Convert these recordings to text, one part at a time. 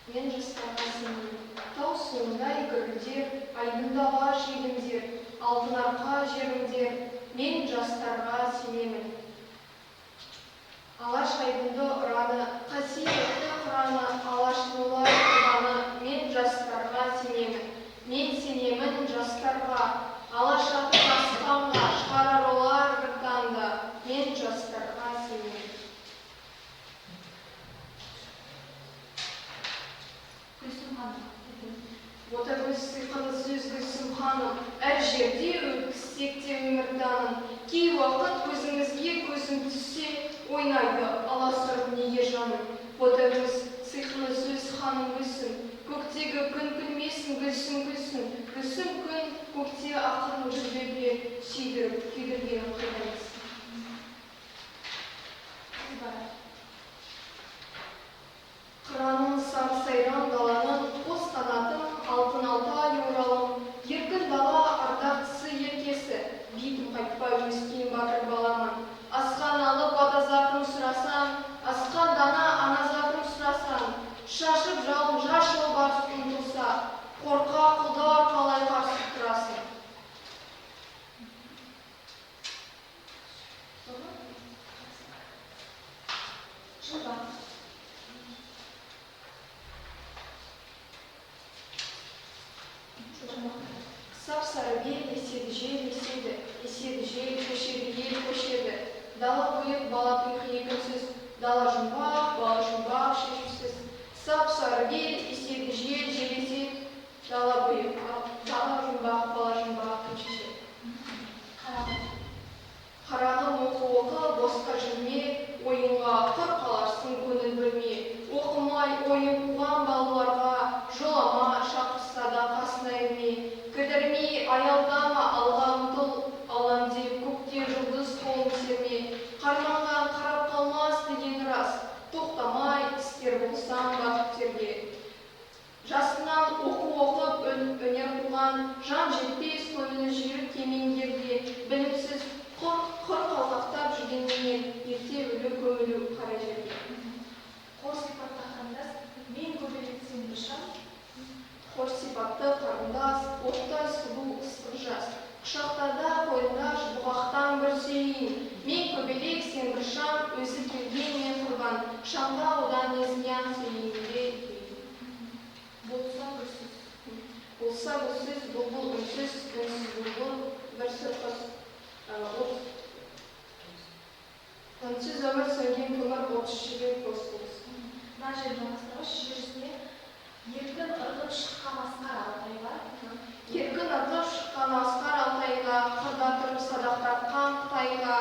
Мен жастарға сенемін. Тау суындай гүрілдер, айдындағы желімдер, алтын арқа жерімдер. Мен жастарға сенемін. Алаш айдынды ұраны, қасиетті құраны, алаштылар құрбаны. Мен жастарға сенемін. Мен сенемін жастарға, алаш аты аспанға шығарар олар бір таңда. Мен жастарға сенемін. Отағыз сыйқылы сөз Гүлсім ханым, әр жерде өткізсек те өміртанын. Кей уақыт көзіңізге көзім түссе, ойнайды аласырып неге жаным. Отағыз сыйқылы сөз ханым Гүлсім, көктегі күн күлмесін Гүлсім күлсін. Гүлсім күн көкте ақырын жүрбеге сүйдіріп, күйдіргенін қайдамыз. Қыранын сары сайран даланың, қос қанатым, алтын алтай оралым. Еркін дала ардақтысы еркесі, битім қайтпай өскен батыр баламын. Асқан алып атазатын сұрасам, асқан дана аназатын сұрасам, шашып жалын жас жолбарыс ұмтылса, қорқа құлдар қалай қарсы тұрасың. Сап-сары бел еседі жел еседі, еседі жел көшеді, ел көшеді. Дала бұйық, бала тұйық екінсіз, дала жұмбақ, бала жұмбақ шешусіз. Сап-сары бел еседі жел еседі, дала бұйық, дала жұмбақ, бала жұмбақ шешусіз. Қарағым оқы, босқа жүрме, ойынға құр қаларсың көңіл бөлме. Оқымай ойын қуған балаларға, жолама шақырса да қасына ерме. Кідірме, аялдама, алға ұмтыл, алам деп көкте жұлдыз қолын серме. Қарманған қарап қалмас деген рас, тоқтамай істер болсаң бақыттерге. Жасынан оқу оқып өнер қуған, жан жетпес көңілі жүйрік кемеңгерде. Білімсіз құр қалқақтап жүргенменен, ерте өлі көңілі қара жерге. Қор сипатты қарындас, мен көбелетсем дұшам. Қор сипатты қарындас, оттай сұлу ыстық жас. Құшақтарда қойындаш бұғақтан бір сүйейін. Мен көбелек сен бір шам, өзі келген мен құрбан. Шамда одан не зиян сүйейінде. Болса бүрсіз. Болса бүрсіз, бұлбұл үнсіз, үнсіз бұлбұл, бір сұрқыз. Үнсіз өмір сөнген көмір отыз жүрек бос болсын. Мына жер жаңастығы жүрісіне еркін ырғып шыққан асқар Алтайға. Еркін ырғып шыққан асқар Алтайға, қырда тұрып садақтатқан Қытайға.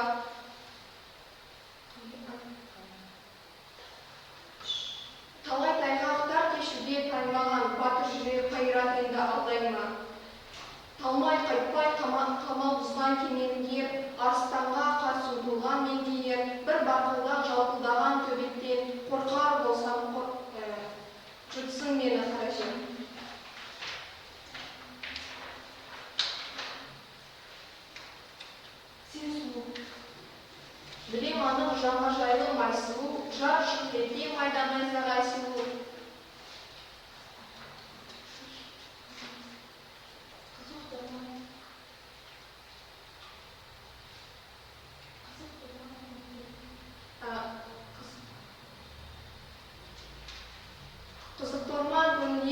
Талай тайғақтар кешуде таймаған, батыр жүрек қайрат енді алдайма. Талмай қайтпай қамал бұзған кемеңгер, арыстанға қарсы ұмтылған меңгейер, бір бақылдақ жалпылдаған төбеттен қорқар болсам жұртсың мені қара жер. Сен сұлу. Білем анық жаңа жайлы майсылу, жар шықлете майдан найзағай сұлу.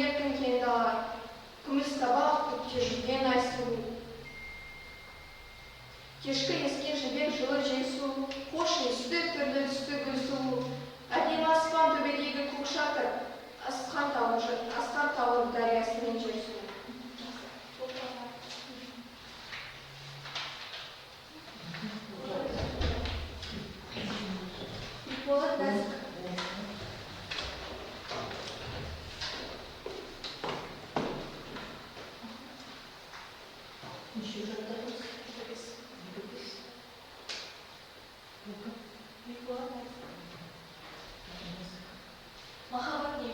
еркін кең дала, күміс табақ көкте жүрген ай сұлу. Кешкі ескен жібек жылы жел су, қош есті түрлі түсті гүл сұлу. Әдемі аспан төбедегі көк шатыр, асқан тауыр дариясымен жер су. Болат нәзік. Махаббат не?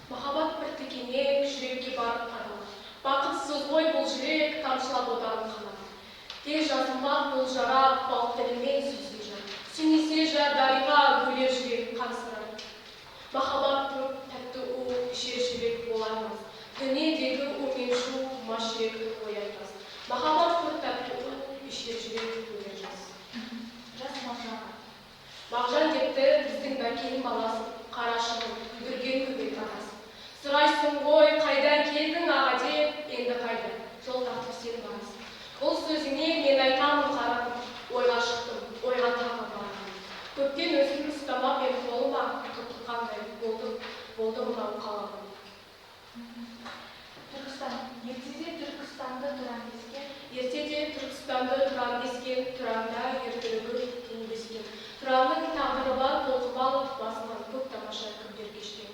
Махаббат бір тікенек, жүрекке барып қадалады. Бақытсыз ғой бұл жүрек, тамшылап отарын қанады. Тез жазылмақ бұл жара, бал тілімен сүзге жар. Сүймесе жар дариға бөлер жүрек қансырады. Махаббат көп тәтті у, ішер жүрек болармыз. Дүниедегі у мен шу, мас жүректі оятпас. Махаббат көп тәтті у, ішер жүрек бөлер жас. Жас Мағжанға. Мағжан депті біздің бәкенің баласы, қарашығын, бүрген көбек арасы. Сұрайсың ғой, қайдан келдің аға деп, енді қайда, жол тартып сен барасың. Бұл сөзіңе мен айтамын қарадым, ойға шықтым, ойға тағы барамын. Көптен өзім ұстамап мен қолыма, тұтқандай болды мынау қаламын. Түркістан. Ертеде Түркістанды тұран дескен. Ертеде Түркістанды тұран дескен, тұранда ертілігі туылбескен. Тұранның тағдыры бар толқымалы басынан көп тамаша күндер кешкен.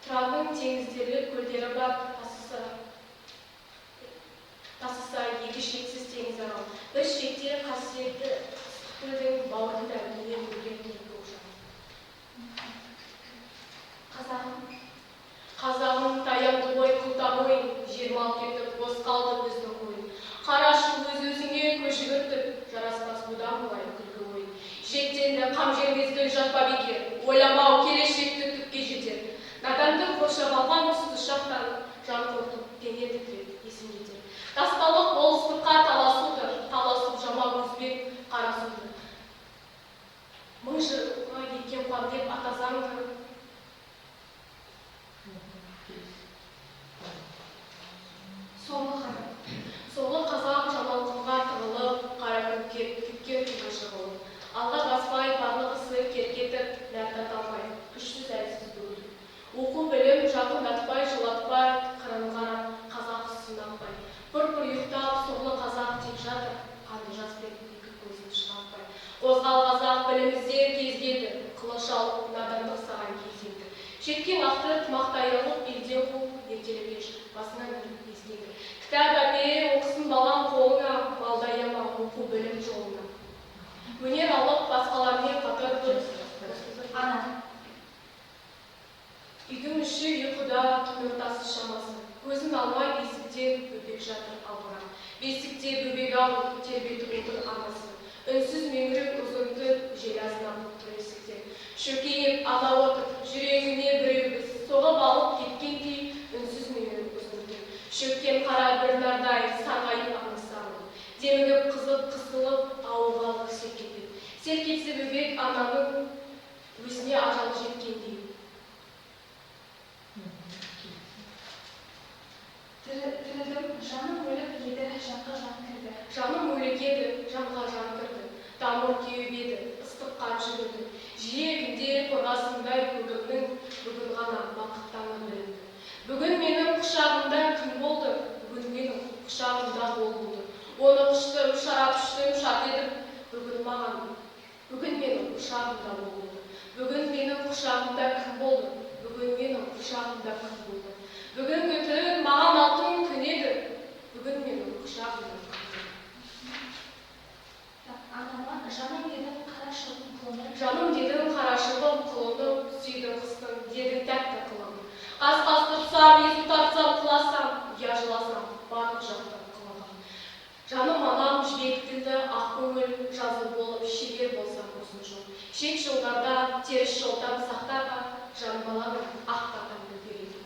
Тұранның теңіздері көлдері бар тасыса екі шексіз теңіз арал. Бір шекте қасиетті ыстықтың бауырында дүние көрген көкжан. Қазағым. Қазағым таянды ғой құлтап ойын, жермал кетіп бос қалды біздің ойын. Қарашы өз-өзіңе көз жүгіртіп, жараспас бұдан былай күлкі ойын. Жеттенді қам жермезді жатпа бекер, ойламау келешекті түпке жетер. Наданды қоршап алған үсті шақтан, жан қорқып дене тітреп есін жетер. Тасталық болыстыққа таласуды, таласып жамау өзбек қарасуды. Мың жылға кеткен қуам деп атазаңды. Соңғы қазақ жамалқынға тығылып, қара күпкен күні шығылып. Алға баспай, барлық ысы керкетіп, нәрді талмай, күшсіз әлсіз бөлді. Оқу білім жақындатпай, жылатпай, қырын қарап, қазақ сынатпай. Пұр-пұр ұйықтап, соңғы қазақ тек жатыр, қанды жас пен екі көзін шығатпай. Қозғал қазақ біліміздер кездеді, қылыш алып, надандық саған кездеді. Жеткен ақты тымақтай алып, елде қол, ертелі кеш, басынан үріп езгеді. Кітап әпе оқысын балам қолыңа, балдаяма оқу білім жолына. Өнер алып басқалармен қатар бір Ана. Үйдің іші ұйқыда түніртасы шамасы. Көзін алмай бесіктен бөбек жатыр албыра. Бесікте бөбек алып тербетіп отыр анасы. Үнсіз меңірек ұзын түн жел азынап тұр есіктен. Шөкейіп ала отыр, жүрегіне біреу біз. Соғып алып кеткендей үнсіз меңірек ұзын түн. Шөккен қара бір нардай сарғайып аңысамын. Демігіп қызып қысылып ауылғалық селкетеді. Селкетсе бөбек ананың өзіне ажал жеткендей. Тірілдім, жаным өліп еді, жанға жан кірді. Жаным өлік еді, жанға жан кірді. Тамыр кеуіп еді, ыстық қан жүгірді. Жиегінде қорғасындай көгімнің бүгін ғана бақыттаны білінді. Бүгін менің құшағымда күн болды, бүгін менің құшағымда бол болды. Оны құштым, шарап іштім, шат едім, бүгін маған, бүгін менің құшағымда бол болды. Бүгін менің құшағымда күн болды, бүгін менің құшағымда күн болды. Бүгін күтін маған алтын күн еді, бүгін менің құшағымда күн болды. Анама жаным дедім қарашығым құлыным. Жаным дедім қарашығым құлыным, сүйдің қыстың, дедің тәтті қылым. Қас-қас тұрсам, езу тартсам, құласам, я жыласам, барлық жақтан қылығым. Жаным анам жібек тілді, ақ көңіл, жазы болып, шебер болсам ұзын жол. Шет жолдарда, теріс жолдан сақтарға, жан баланың ақ татамды береді.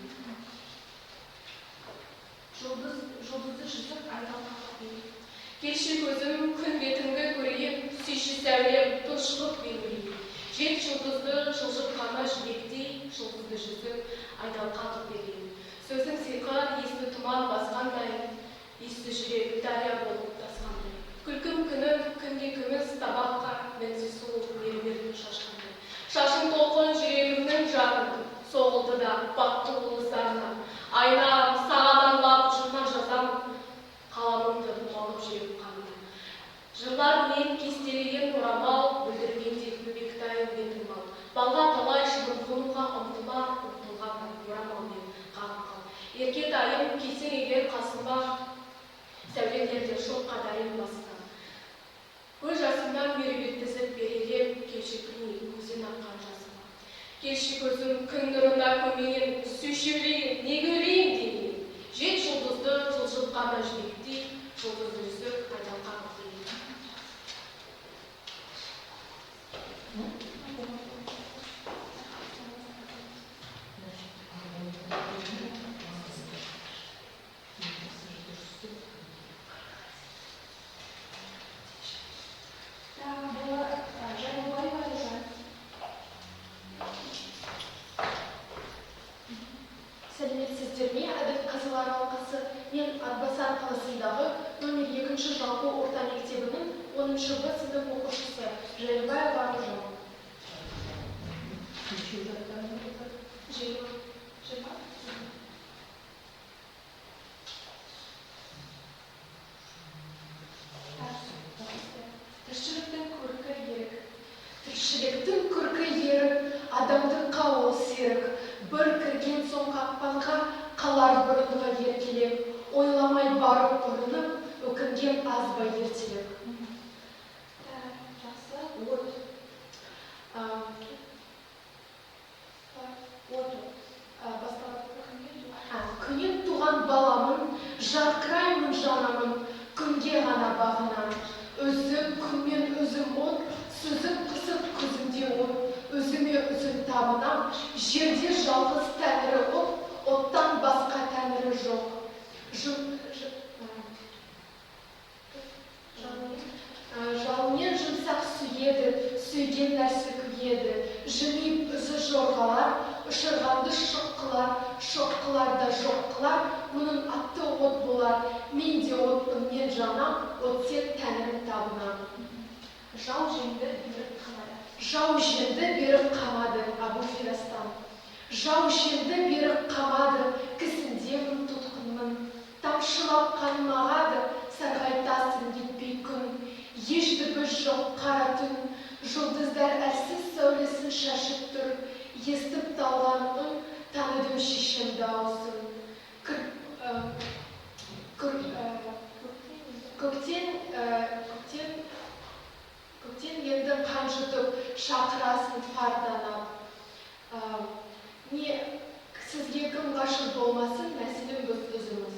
Жұлдызды жүзіп айналған береді. Келші көзім күн бетіңді көрейін, сүйші сәулем тұншығып белгілейін. Жет жұлдызды жылжып қана жібектей, жұлдызды жүзіп айдалқатып берейін. түсі жүрек дария болып тасқандай. Күлкім күнім, күнге күміс табаққа мінсіз сұлу мермердің шашқандай. Шашым толқын жүрегімнің жарына, соғылды да бақты уылыздарына. Айнам, саған арнап жырма жазамын, қаламымды малып жүрек қанына. Жырлар мен кестелеген орамал, бүлдіргенде бөбектайым бетім ал. Балға талай шыбын қонуға ұмтылған орамал мен қағым қал. Еркет айым келсең егер қасыма, сәулелерде шоққа дайын басына. Көз жасымнан бері беттізіп беререм, келші күніне көзен аққан жасыма. Келші көзім күн нұрында көмейін, сүйшеулейін, не көрейін дейін. Жет жұлдызды жылжытқанда жібектей, жұлдызды үзік айдалған дейін. Сәлеметсіздер ме, Әділ Қазылар алқасы? Мен Атбасар қаласындағы номер 2-ші жалпы орта мектебінің 10-шы Б сынып оқушысы Жайлыбаева Аружан. Тіршіліктің көркі ерік, адамдыққа ол серік. Бір кірген соң қақпанға қалар бұрынға еркелеп, ойламай барып бұрынып, өкінген аз ба ертелеп. Күнен туған баламын, жарқыраймын жанамын, күнге ғана бағынам. Өзім күнмен өзім от, сүзіп қысып көзімде от, өзіме өзім табынам. Жерде жалғыз тәңірі от, оттан басқа тәңірі жоқ. Жалмен жұмсақ сүйеді, сүйген нәрсе күйеді. Жымиып үзі жорғалар, ұшырғанды шоққылар, шоққыларда жоққылар, мұның атты от болар. Мен де отпын, мен жанам, от сен тәңірін табынам. Жау жеңді беріп қамады. Жау жеңді беріп қамады, Абу Фирастан. Жау жеңді беріп қамады, кісіндемін тұтқынмын. Тамшылап қаным ағады, сарғайтасың кетпей күн. Ешбір жоқ қара түн, жұлдыздар әлсіз сәулесін шашып тұр. Естіп талған үн, таныдым шешем дауысын. Көктен енді қан жұтып, шақырасын фарданап. Сізге кім ғашық болмасын, мәселен біз өзіміз.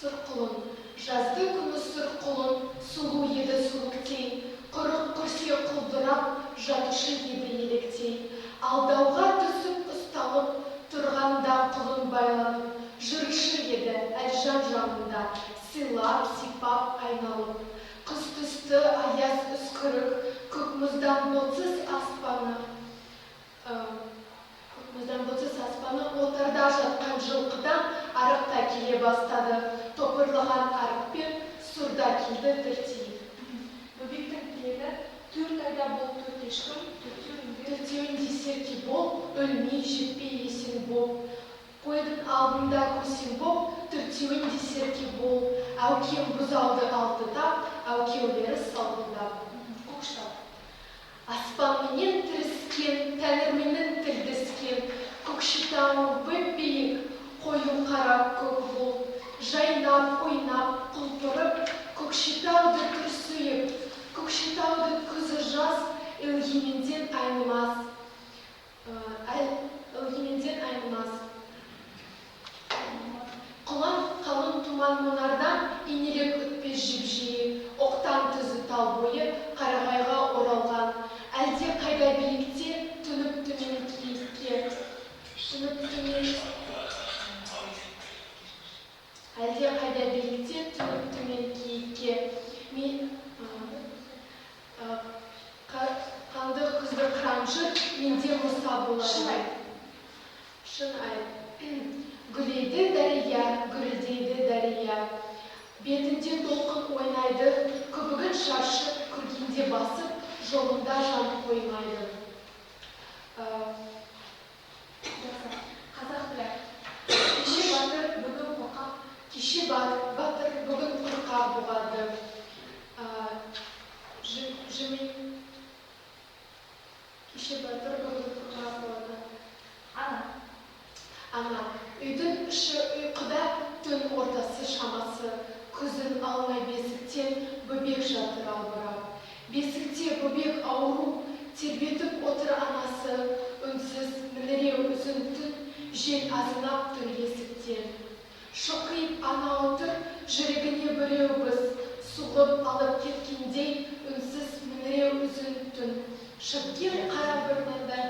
Сұр құлын, жазды күні сұр құлын, сұлу еді сұлықтей, құрық күрсе құлдырап, жатушы еді електей. Алдауға түсіп ұсталып, тұрғанда құлын байланып, жүруші еді әлжан жанында, сыйлап, сипап, айналып. Қыс түсті аяз үскірік, көк мұздан бұлтсыз аспаны, отарда жатқан жылқыдан арықта келе бастады. Топырлаған арықпен сұрда келді тіртейіп. Бөбектің тілегі, төрт айда бол төрт ешкім, төртеуінде серке бол, өлмей жетпей есен бол. Қойдың алдында көсен бол, төртеуінде серке бол. Әукем бұзауды алтыдап, әукеулері салғындап. Көкштау. Аспанменен тіріскен, тәңірменен тілдескен, Көкшетауың бөп-биік, қою қара көк бол. Жайнап, ойнап, құлпырып, Көкшетауды күрсүйіп, Көкшетауды күзі жаз, ілгеменден айнымас. Құлан қалың тұман мұнардан, инелек өтпес жіп-жиі, оқтан түзі тал бойы, қарағайға оралған. Әлде қайда биікте, түніп төмен киікке. Әлде қайда биікте, түніп төмен киікке. Қанды күзді қыранжыр, менде мұса болар. Шын ай. Шын ай. Гүлейді дәрия, гүлдейді дәрия. Бетінде толқын ойнайды, көбігін шаршып, күргенде басып, жолында жан қоймайды. Қазақ тілі. Кеше батыр, бүгін қорқақ. Кеше батыр, бүгін қорқақ болады. Кеше батыр, бүгін қорқақ болады. Ана, үйдің іші ұйқыда, түн ортасы шамасы, көзін алмай бесіктен бөбек жатыр албырап. Бесікте бөбек ауру, тербетіп отыр анасы, үнсіз мініреу үзін түн, жел азынап тұр есіктен. Шоқиып ана отыр, жүрегіне біреу біз, суғып алып кеткендей, үнсіз мініреу үзін түн. Шыпкен қара бір нандай.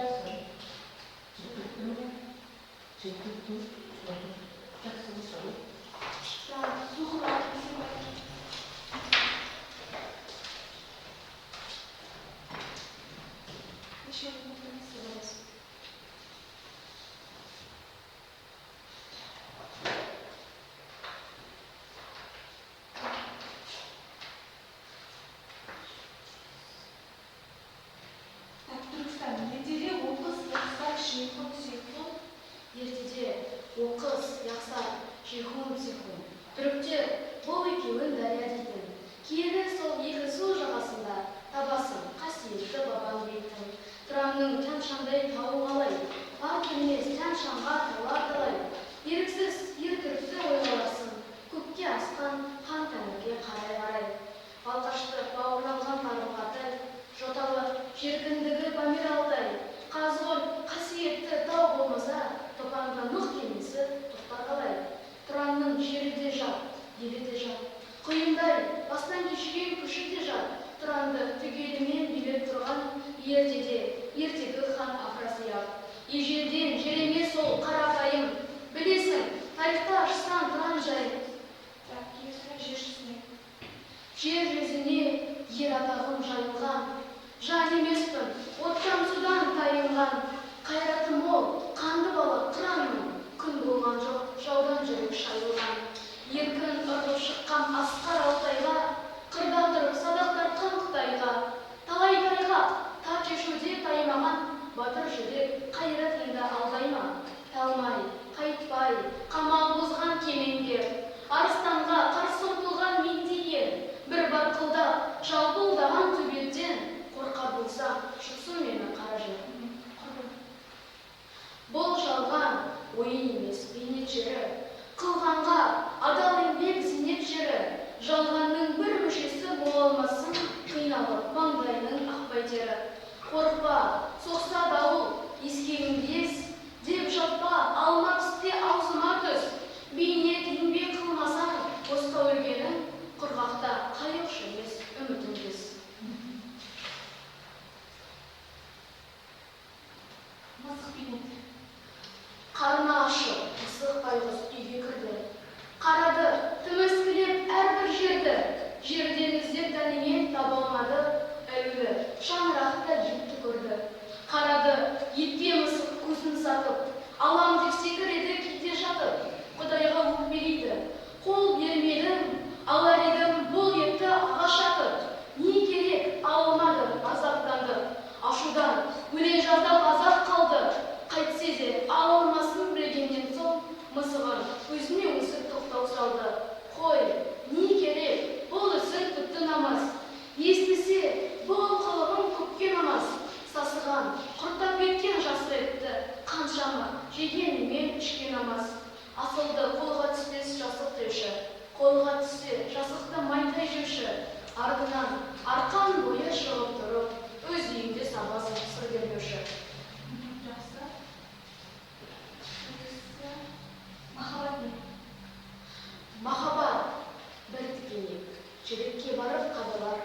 Ертеде оқыз, яқсар, жиғым, зиғым. Түріктер бұл екеуін дария дейтін. Киелі сол екі су жағасында табасын қасиетті бабан дейтін. Тұранның тән-шандай тауы қалай, бар келмес тән-шанға талай. Еріксіз ер түрікті ойларсын, көкке асқан қан тәңірге қарай. Балқашты бауырланған тарбағатай, жоталы жеркіндігі Памир Алтай. Қазғыр қасиетті тау болмаса, топанға нұқ кемесі тоқтар қалай. Тұранның жері де жат, елі де жат. Құйындай, бастан кешкен күші де жат. Тұранды түгелімен билеп тұрған ертегі хан Афрасияп. Ежелден жереме сол қарапайым. Білесің, тарихта ашсан тұран жайын. Жер жүзіне ер атағым жайылған. Жан емеспін, оттан судан тайынған. Қайраты мол, қанды балық тұранмын. Күн болған жоқ, жаудан жүрек шайылған. Еркін ұрып шыққан асқар Алтайға, қырда тұрып садақ тартқан Қытайға. Талай тайғақ, тап жешуде таймаған, батыр жүрек қайратында алдайма. Талмай, қайтпай, қамал бұзған кемеңгер. Арыстанға қарсы ұмтылған мендей ел. Бір барқылда жалпылдаған төбеттен, қорқа болса, шықсын мені қара жер. Бұл жалған ойын емес бейнет жері, қылғанға адал еңбек зейнет жері. Жалғанның бір мүшесі бола алмасын, қиналып маңдайының ақпай тері. Қорықпа, соқса дауыл, ескегіңді ес, деп жатпа, алма пісте аузыма түс. Бейнет еңбек қылмасаң, босқа өлгенің, құрғақта қайық емес, үмітіңдес. Мысық бейнет. Қарны ашып, мысық байғұс үйге кірді. Қарады, тіміскілеп әрбір жерді. Жерден іздеп тәнімен таба алмады. Әлгі шаңырақты етті көрді. Қарады, етке мысық көзін сатып. Алам деп секіреді кейде жатып. Құдайға өкпелейді. Қол бермедім, алар едім бұл етті ағаш атып. Не керек, алмады, азаптанды. Ашудан өле жаздап азап қалды. Қайтсе де алмасын білгеннен соң, мысығын өзіне өзі тоқтау салды. Қой, не керек, бұл ісін күтті намаз. Естісе, бұл қылығын көкке намаз. Сасыған, құртап кеткен жасы етті. Қаншама жегенімен ішкен намаз. Асылды қолға түспес жасық деуші. Қолға түссе жасықты майдай жеуші. Ардынан арқан бойы шығып тұрып, өз үйінде сабасын сыр бермеуші. Махаббат не? Махаббат бір тікенек, жүрекке барып қадалар.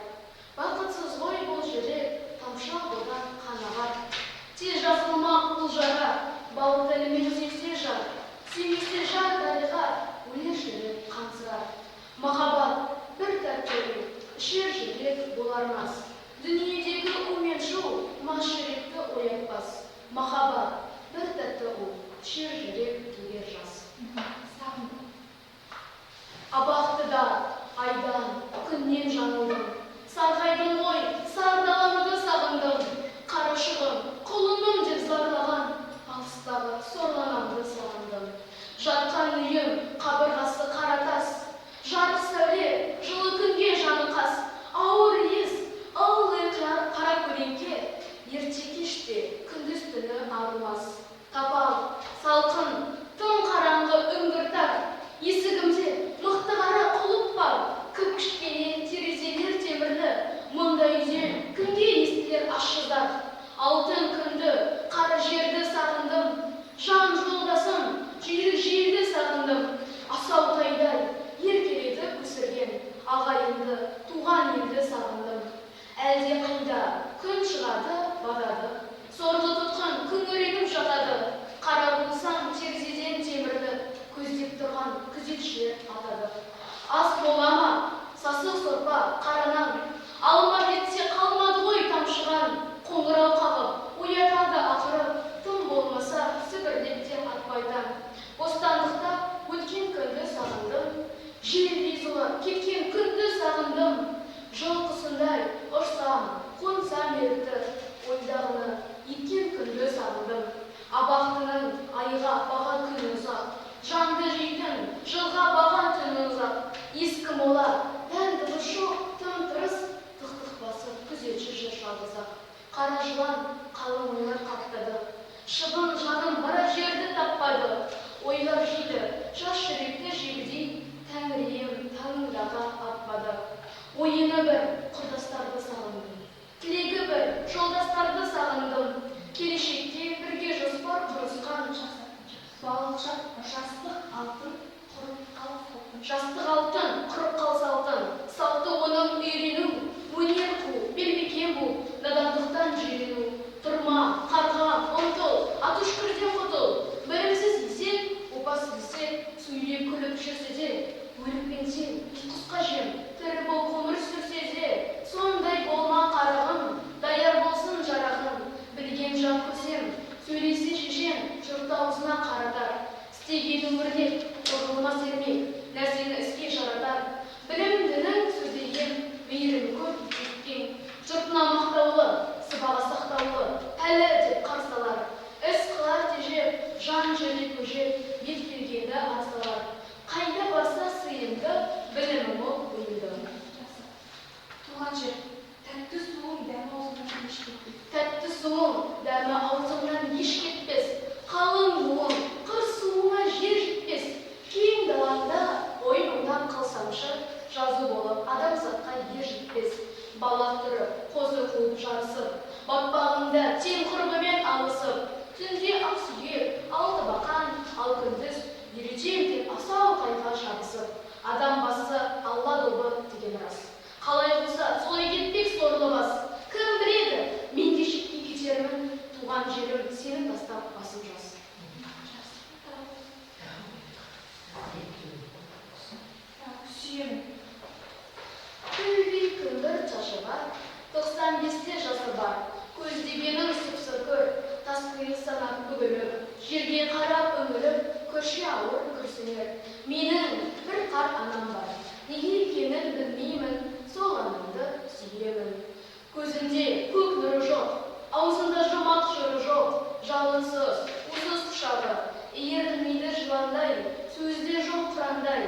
Бақытсыз ғой бұл жүрек, тамшылап одан қан ағар. Тез жазылмақ бұл жара, бауыр тілімен сүйсе жар. Сүймесе жар дариға, өлер жүрек қансырар. Махаббат бір тәтті, ішер жүрек болармас. Дүниедегі у мен шу, мас жүректі оятпас. Махаббат бір тәтті у, ішер жүрек Абақтыда айдан, күннен жаңылдым. Сарғайдың ғой, сардаламды сағындым. Қарашығым, құлыным деп зарлаған, алыстағы сорланамды сағындым. Жатқан үйім, қабырғасы қара тас, жарық сәуле, жылы күнге жаны қас. Ауыр иіс, ылғи қара көлеңке, ерте кеште күндіз түні арылмас. Тапал, салқын, тым қараңғы үңгіртар, есігімде мықты қара құлып бар. Кіп-кішкене терезелер темірлі, мұнда үйден кімге естілер ащыздар. Алтын күнді, қара жерді сағындым, жан жолдасым, жүйрік желді сағындым. Асау тайдай еркелетіп өсірген ағайынды, туған елді сағындым. Әлде қайда күн шығады, батады, сорғы тұтқан күңіреніп жатады. Қара болсам терезеден темірлі, көздеп тұрған күзетшілер атады. Ас бола ма, сасық сорпа, қара нан, алма бетсе қалмады ғой тамшыған. Қоңырау қағып, оятады ақырып, тым болмаса Сібірден де атпайдан. Бостандықта өткен күнді сағындым, желдей зулап кеткен күнді сағындым. Жылқысындай ұшсам, қонсам ерікті, ойдағыны еткен күнді сағындым. Абақтының айға баған күні ұзақ, жанды жейтін жылға баған түні ұзақ. Ескі мола, дән дыбыс жоқ, тым тырыс, тық-тық басып күзетші жыр жалғызақ. Қара жылан қалың ойлар қаптады, шыбын жаным бара жерді таппады. Ойлар жейді, жас жүректі жегідей, тәңірем таңыңдағы атпады. Ойыны бір құрдастарды сағындым, тілегі бір жолдастарды сағындым. Келешекте бірге жоспар құрысқан жастық алтын құрып қалса алтын. Салты оның үйрену, өнер қу, бермекен бұл, надандықтан жирену. Тұрма, қарға, ұмтыл, атышкүрден құтыл. Бірімсіз есен, опасыз есен, сөйлеп күліп жүрсе де, өлікпенсен, құсқа жем, тірі бол ғұмыр сүрсе де. Сондай болма қарағым, даяр болсын жарағым. Білген жан көсем, сөйлесе шешем, жұрт аузына қаратар. Істеген өмірден орылмас ермек, нәрсені іске жаратар. Білімдінің сөздеген, мейірім көп еткен. Жұртына мақтаулы, сыбаға сақтаулы, пәлі деп қарсалар. Іс қылар тежеп, жан жерде көжеп, бет келгенді арсалар. Қайда барса сыйымды, білімі мол бұйымды. Туған жер, тәтті суың дәмі аузынан еш кетпес. Тәтті суың дәмі аузыңнан еш кетпес. Қалың буың, қыр суыңа жер жетпес. Кең далаңда ойнап қалсамшы, жазу болып адамзатқа ер жетпес. Балақ тұрып, қозы қуып жарысып, батпағыңда тең құрбымен алысып. Түнде ақ сүйек, алты бақан, ал күндіз үйретем деп асау тайға шабысып. Адам басы Алла добы деген рас. Қалай болса, солай кетпек сорлы бас. Кім біледі, мен де шетке кетермін, туған жерім сені тастап басым жас. Сүйемін. Күлдей күндір шашы бар, 95-те жасы бар. Көздегенің сұпсы көр, тас қиық санап бүгіліп, жерге қарап үңіліп, көрші ауыр күрсінер. Менің бір қар анам бар, неге екенін білмеймін, сол анамды сүйемін. Көзінде көк нұры жоқ, аузында жұмақ жыры жоқ, жалынсыз, усыз құшағы, иірілмейді жыландай, сөзде жоқ құрандай.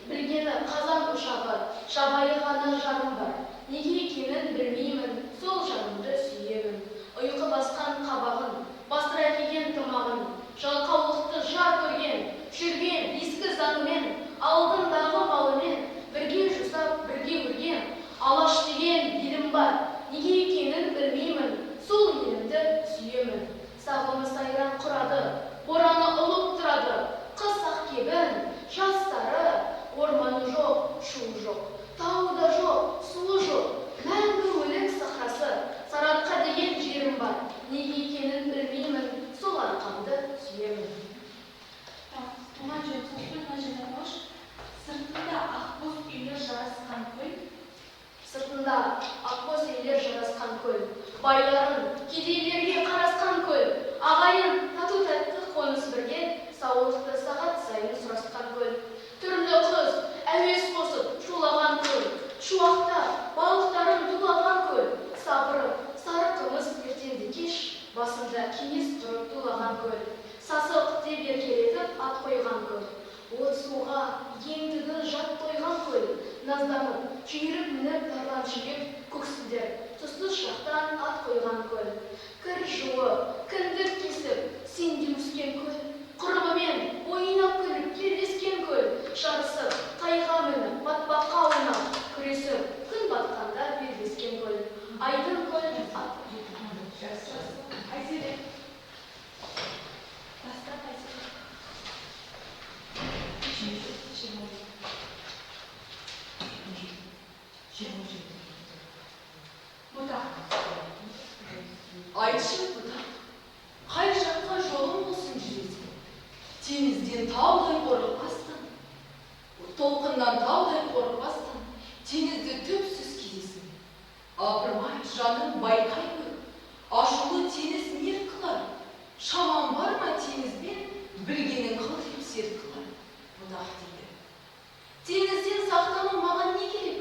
Білгені қазан ошағы, жабайы ғана жарым бар, неге екенін білмеймін, сол жанымды сүйемін. Ұйқы басқан қабағын, бастыра киген тымағын, жалқаулықты жар көрген, жүрген ескі заңымен, алдындағы малымен, бірге жусап, бірге өрген, алаш деген елім бар, неге екенін білмеймін, сол елімді сүйемін. Сағымы сайран құрады, бораны ұлып тұрады, қыс ақ кебін, жаз сары, орманы жоқ, шуы жоқ, тауы да жоқ, суы жоқ, мәңгі өлік сахрасы, Саратқа деген жерім бар, неге екенін білмеймін, сол арқамды сүйемін. Туған жер, сосын жерде қош, сыртында ақбоз үйлер жарасқан көл. Сыртында ақбоз үйлер жарасқан көл, байларын кедейлерге қарасқан көл, ағайын тату тәтті қоныс бірге, саулықты сағат сайын сұрасқан көл. Түрлі қыз, тулаған көл. Сасық деп еркелетіп ат қойған көл. От суға ендігі жат тойған көл. Назданып, жүйрік мініп тарлан жүйрік көксілдер. Тұстыз шақтан ат қойған көл. Кір жуып, кіндік кесіп, сенде өскен көл. Құрбымен ойнап күліп кездескен көл. Жарысып, қайға мініп, батпаққа ойнап, күресіп, күн батқанда белдескен көл. Айдын көл ат. Айзере. Бастап Айзере. Бұта. Айтшы бұта, қай жаққа жолың болсын жүресің? Теңізден таудай қорықпастан, толқыннан таудай қорықпастан, теңізде түпсіз кезесің. Апырмай, жаным байқай көр, ашулы теңіз не қылар? Шаман бар ма теңізбен, білгенін қыл деп серт қылар? Бұдақ дейді. Теңізден сақтану маған не керек?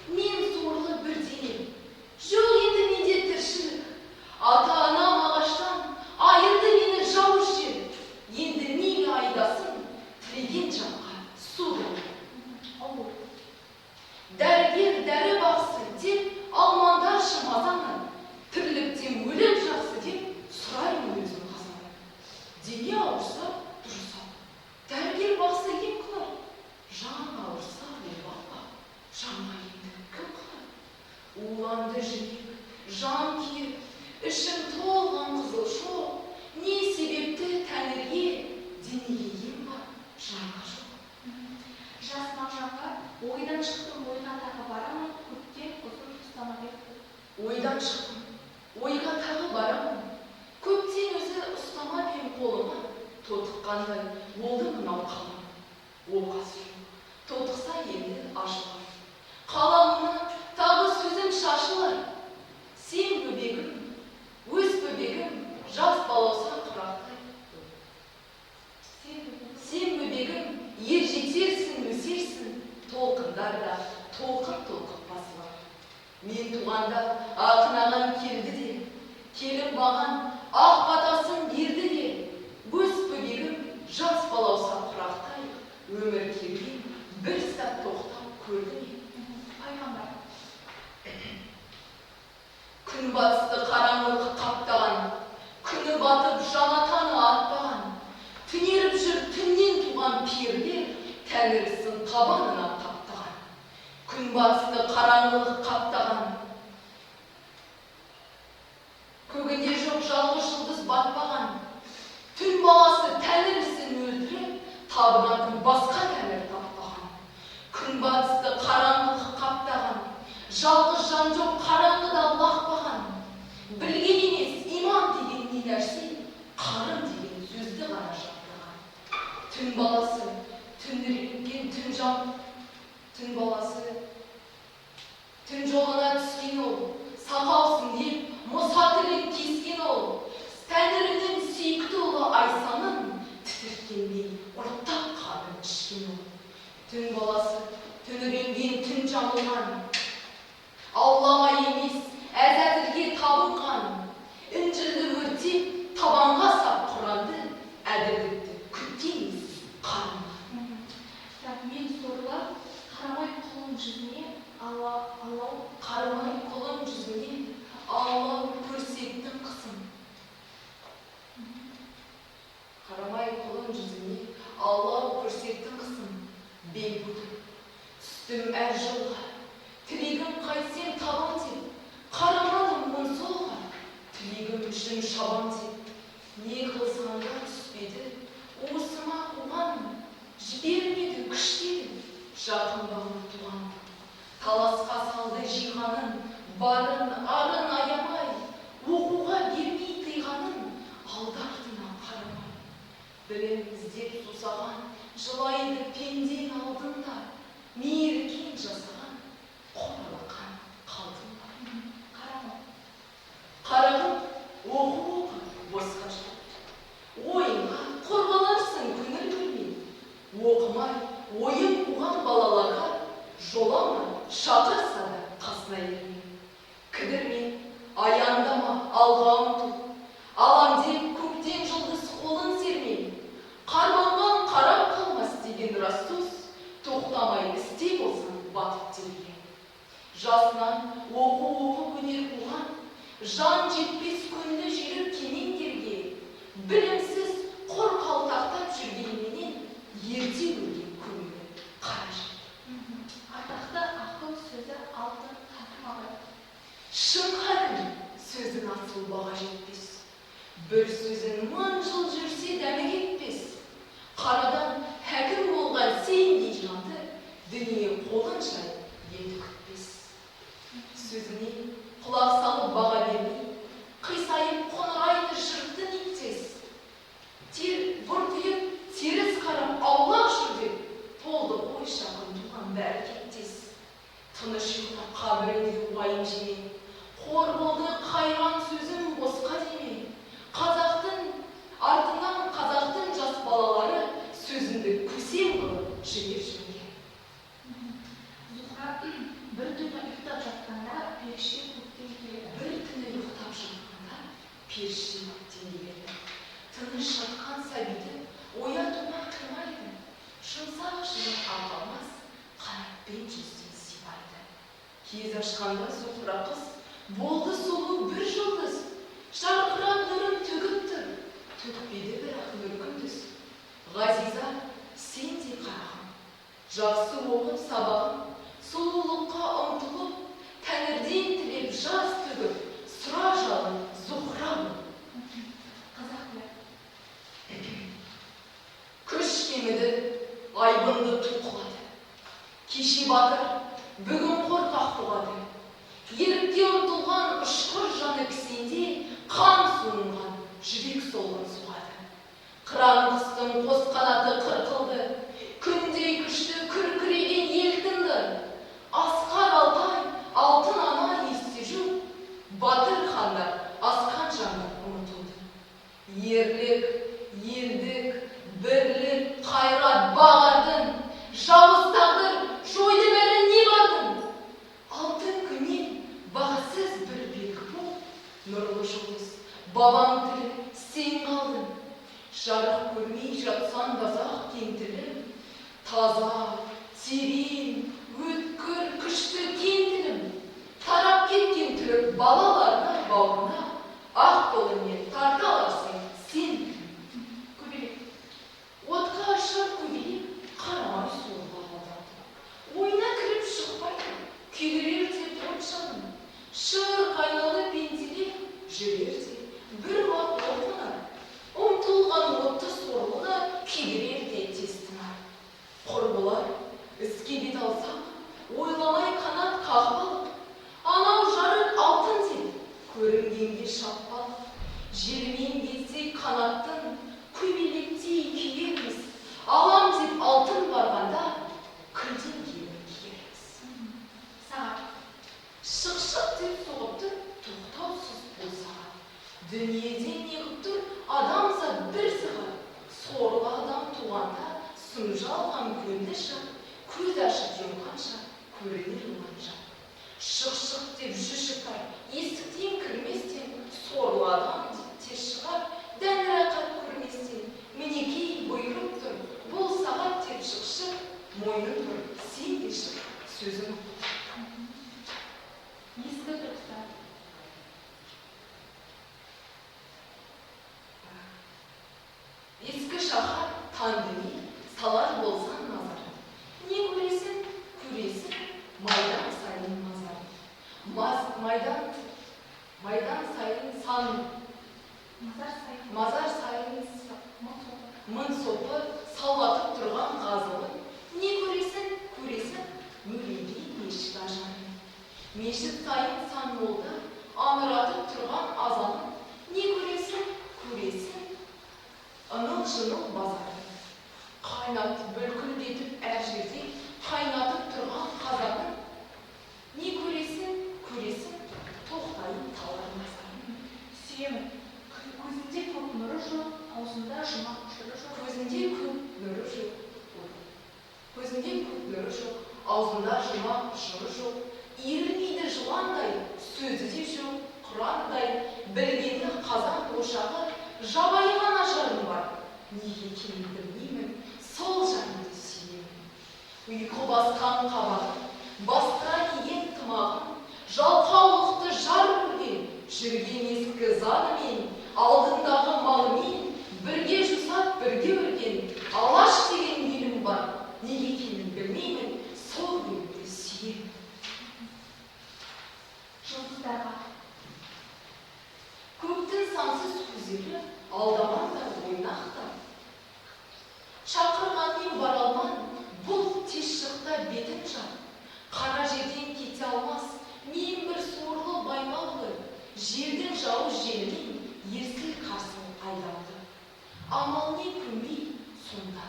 Мен сорлы бір денем. Жоқ енді менде тіршілік. Ата-анам ағаштан айырды мені жауыз жел. Енді неге айдасын, тілеген жаққа су дәл. Дәрігер дәрі бақсы деп алмандар шымазаны, тірліктен өлім жақсы деп сұраймын өзім қазаны. Дене ауырса дұрыс ал, дәрігер бақсы ем қылар. Жан ауырса баққа, жанға енді кім қылар? Уланды жүрек, жан күйіп, ішім толған қызыл шоқ. Не себепті тәңірге, денеге ем бар, жанға жоқ. Жас мағжанға ойдан шықтым, ойға тағы барамын, көптен ұзын ұстамақ етті. Ойдан шықтым, ойға тағы барамын. Көптен өзі ұстама бен қолыма, тотыққандай болды мынау қалам. Оқасы жоқ, тотықса енді ашылар. Қаламына тағы сөзім шашылар. Сен бөбегім, өз бөбегім, жас балауса қырақтай. Сен бөбегім, ер жетерсің, өсерсің, толқындарда толқын-толқын басылар. Мен туғанда ақын ағам келді де, келіп маған ақ батасын берді де, өз бөбегім, жас балауса қырақтай, өмір келген бір сәт тоқтап көрді ме? Пайғамбар. Күн батысты қараңғылық қаптаған, күні батып жанатаны атпаған, түнеріп жүр түннен туған пердер, тәңірісін табанына таптаған. Күн батысты қараңғылық қаптаған, көгінде жоқ жалғыз жұлдыз батпаған, түн баласы тәңірісін өлтіріп, табынан басқа тәңір таппаған. Күн батысты қараңғылық қаптаған, жалғыз жан жоқ қараңғыда лақпаған. Білген емес иман деген не нәрсе, қарын деген сөзді ғана жақтаған. Түн баласы, түнерген түн жан, түн баласы, түн жолына түскен ол, сақалсын деп, мұса тілін кескен ол, тәңірінің сүйікті ұлы Айсаның тітіркенбей ұрттап қанын ішкен ол. Түн баласы, түнерген түн жамылған, Аллаға емес, әзәзілге табынған, Інжілді өртеп, табанға сап Құранды, әділдікті күткеніз қарынған. Мен сорлы, қарамай құлын жүзіне, Аллау Қарамай құлын жүзіне, Аллау көрсеттің қысым. Қарамай құлын жүзіне, Аллау көрсеттің қысым. Бел бұдым, түстім әр жолға, тілегім қайтсем табам деп, қарамадым мұн солға, тілегім үшін шабам деп. Не қылсаңға түспеді, уысыма қуғаным, жібермеді күштедім, жақын бағым туғаным. Таласқа салды жиғанын, барын арын аямай, оқуға бермей тыйғанын, алды-артына қарамай. Білім іздеп сусаған, жылайды пенден алдында, мейіркен жасаған, қоралақан қалдың ба? Қарағым, оқу, босқа жоқ. Ойынға қорғаларсың көңіл бөлмей. Оқымай, ойын қуған балаларға жолама, шақырса да қасына ермей. Кідірме, аяндама, алға ұмтыл. Алам деп көктен сөзін мың жыл жүрсе дәмі кетпес. Қарадан хәкім болған сендей жанды дүние қолын жайып енді күтпес. Сөзіне құлақ салып баға бермей, қисайып қоңырайды жұртты ниеттес. Бұртиып теріс қарап аулақ жүр деп, толды ой шағын туған бәрі кеттес. Тыныш ұйықтап қабірінде уайым жеме, қор болды қайран сөзім босқа деме. Қазақтың артынан қазақтың жас балалары сөзімді көсем қылып жібер жүрген. Зухра бір түні ұйықтап жатқанда періште көктен келді. Бір түні ұйықтап жатқанда періште көктен келді. Тыныш жатқан сәбиді оятуға қимайды. Жұмсақ жылы ағалмас қанатпен жүзден сипайды. Кез ашқанда Зухра қыз болды сұлу бір жұлдыз. Жарқырап нұрын төгіп тұр, төкпеді бірақ нұр күндіз. Ғазиза, сендей қарағым, жақсы оқып сабағым, сұлулыққа ұмтылып, тәңірден тілеп жас төгіп, сұра жалын Зухрамын. Қазақ тілі. Күш кеміді, айбынды тұлқылады. Кеше батыр, бүгін қорқақ туғады. Ерікке ұмтылған ұшқыр жаны кісенде қан суынған жүрек солғын соғады. Қыран құстың қос қанаты қырқылды, күндей күшті күркіреген ел тынды. Асқар Алтай, алтын ана есте жүр, батыр хандар асқан жандар ұмытылды. Ерлік, елдік, бірлік, қайрат бағардың, жауыз тағдыр жойды бәрін не бардың. Алтын күннен бағасыз бір белгі бол, нұрлы жұлдыз, бабаң тілі сен қалдың. Жарық көрмей жатсан базақ кең тілім, таза, терең, өткір, күшті кең тілім. Тарап кеткен түрік балаларына бауырына, ақ қолыңмен тарта аларсың сен. Көбелек. Отқа ашар көбелек қарамай солға алады. Ойына кіріп шықпайды, күйгірер деп от жаным. Шыр қайналы пенделер жүрер де бір уақ оқынар. Ұмтылған отты сорлыны күйгірер де тестінар. Құрбылар іске бет алсақ, ойламай қанат қағып, анау жарық алтын деп көрінгенге шаппақ. Желмен кетсе қанаттың көбелектей күйерміз. Алам деп алтын барғанда күлден келіп киерміз. Сағат. Шық-шық деп соғып тұр, тоқтаусыз бұл сағат. Дүниеден неғып тұр, адамзат бір сағат. Сорлы адам туғанда сұм жалған көнді шақ, көз ашып жұмғанша көрінер оған жақ. Шық-шық деп жүшікар, есіктен кірместен, сорлы адам тез шығар, дән рақат көрместен. Мінекей бұйырып тұр, бұл сағат деп шық-шық, мойның тұр, сен де шық, сөзім. Ескі Түркістан. Ескі шаһар таңдыне салар болсан назар. Не көресің, майдан сайын мазар. Майдан сайын сан, мазар сайын мың сопы салватып тұрған ғазылы. Не көресің, мөлеңдей мешіт ажары. Мешіт сайын сан молда, аңыратып тұрған азанын. Не көресің, ынық-жынық базары. Қайнатып бүлкілдетіп әр жерде, қайнатып тұрған қазанын. Не көресің, тоқтайын талар мазарын. Сүйемін. Көзінде көк нұры жоқ, аузында жұмақ жыры жоқ. Көзінде көк нұры жоқ, аузында жұмақ жыры жоқ. Ерілмейді жыландай, сөзі де жоқ, құрандай, білгенді қазан ошағы, жабайған ажарым бар. Неге екенін білмеймін, сол жанымды сүйемін. Ұйқы басқан қабағым, басқа киген тымағым, жалқаулықты жар көрген, жүрген ескі занымен, алдындағы малымен, бірге жусап, бірге өрген, алаш деген елім бар. Неге екенін білмеймін, сол елімді сүйемін. Жұлдыздарға. Көктің сансыз көздері алдаман да ойнақ та. Шақырғанмен бара алман, бұл тез шықта бетім жан. Қара жерден кете алмас, мен бір сорлы баймалды. Жердің жауы желмен, ерсіл қарсыл айдалды. Амал не көмей сонда да.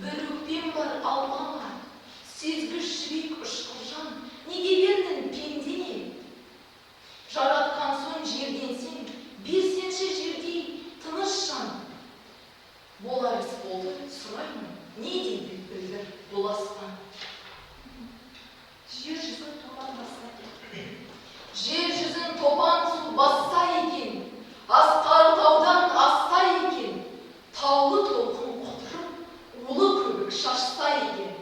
Бір өкпем бар алмама, сезгіш жүрек ұшқыр жан, неге бердің пендене? Жаратқан соң жерден сен, берсенші жердей тыныш жан. Болар іс болды, сұраймын, не дейді білдір бұл аспан. Жер жүзін топан басса екен. Жер жүзін топан су басса екен, асқар таудан асса екен, таулы толқын құтырып, улы көбік шашса екен,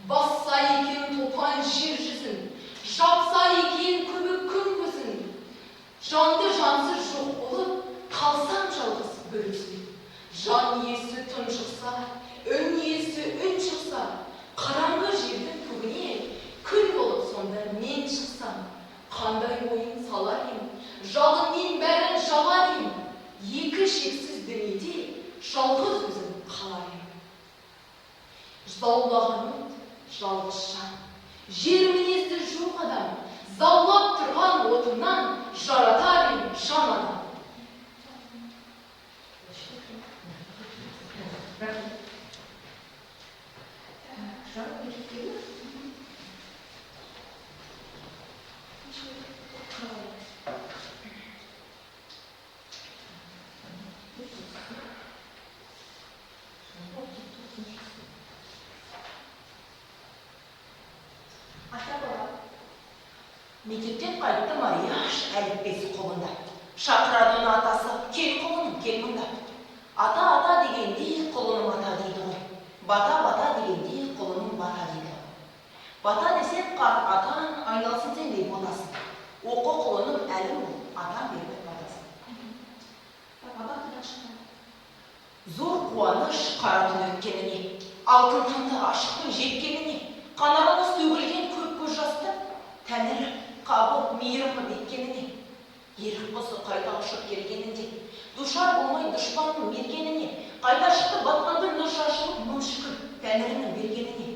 басса екен топан жер жүзін, жапса екен көбік күн көзін, жанды жансыз жоқ болып, қалсам жалғыз бір өзім. Жан иесі тұншықса, үн иесі үн шықса, қараңғы жердің көгіне күн болып сонда мен шықсам, қандай ойын салар ем, жалынмен бәрін жалар ем, екі шексіз дүниеде жалғыз өзім қалар ем. Заулағаным жалғыз жан, жер мінезді жоқ адам, заулап тұрған отымнан жаратар ем жан адам. Мектептен қайтты Марияш әліппесі қолында. Шақырады оны атасы, кел құлыным, кел мұнда. Ата дегенде құлыным ата дейді ғой. Бата дегенде құлыным бата дейді ғой. Бата десек қарт атан айналсын сендей боласын. Оқы құлыным әлі бол, атан бермек батасын. Абақтыдан шыққан. Зор қуаныш қара түн өткеніне, алтын таңда ашықтың жеткеніне, қанарына сөгілген көп көз жасты, тәңірі қабыл мейірімі беткеніне, ерік қосы қайта ұшып келгенінде, душар болмай дұшпанның мергеніне, қайта шықты батқанды нұр шашылып мың шүкір тәңірінің бергеніне.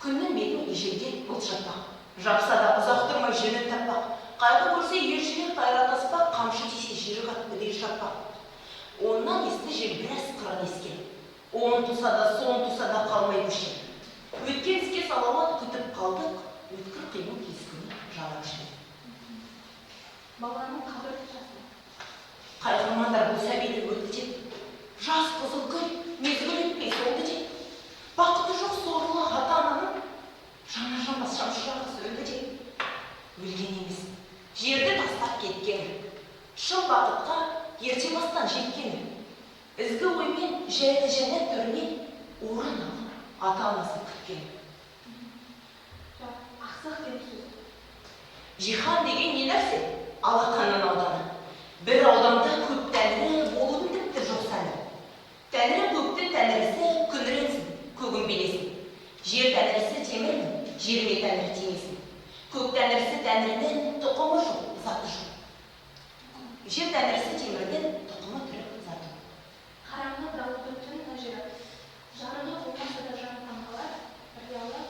Күннің бетін ежелден бұлт жатпақ, жапса да ұзақ тұрмай жөнін таппақ, қайғы көрсе ержүрек тайратаспақ, қамшы тисе жері қатты үдей шаппақ. Оннан есті жер біраз қыран ескен, оң туса да соң туса да қалмай көшкен. Өткен іске салауат күтіп қалдық, өткір қимыл кескіні жалап жүрген. Баланың қабірі жасын. Қайғырмандар бұл сәбиді өлді деп, жас қызыл гүл мезгіл өтпей солды деп, бақыты жоқ сорлы ата-ананың жаңа жамбас шамшырағы сөлді деп. Өлген емес, жерді тастап кеткені, шын бақытқа ерте бастан жеткені, ізгі оймен жайлы жәннат төрінен орын алып ата-анасын күткені. Ақсақ деп сөз. Жихан деген не нәрсе? Алақанның ауданы. Бір ауданда көп тәңірі болудың тіпті жоқ сәні. Тәңірі көктің тәңірісі күндіренсін, көгін белесін. Жер тәңірісі темірмін, жерме тәңірі теңесін. Көк тәңірісі тәңірінен тұқымы жоқ, заты жоқ. Жер тәңірісі темірден тұқымы түрік заты. Қараңғы дауылды түн нәжірі. Жарығы болмаса да жан таңғалар, ұялы,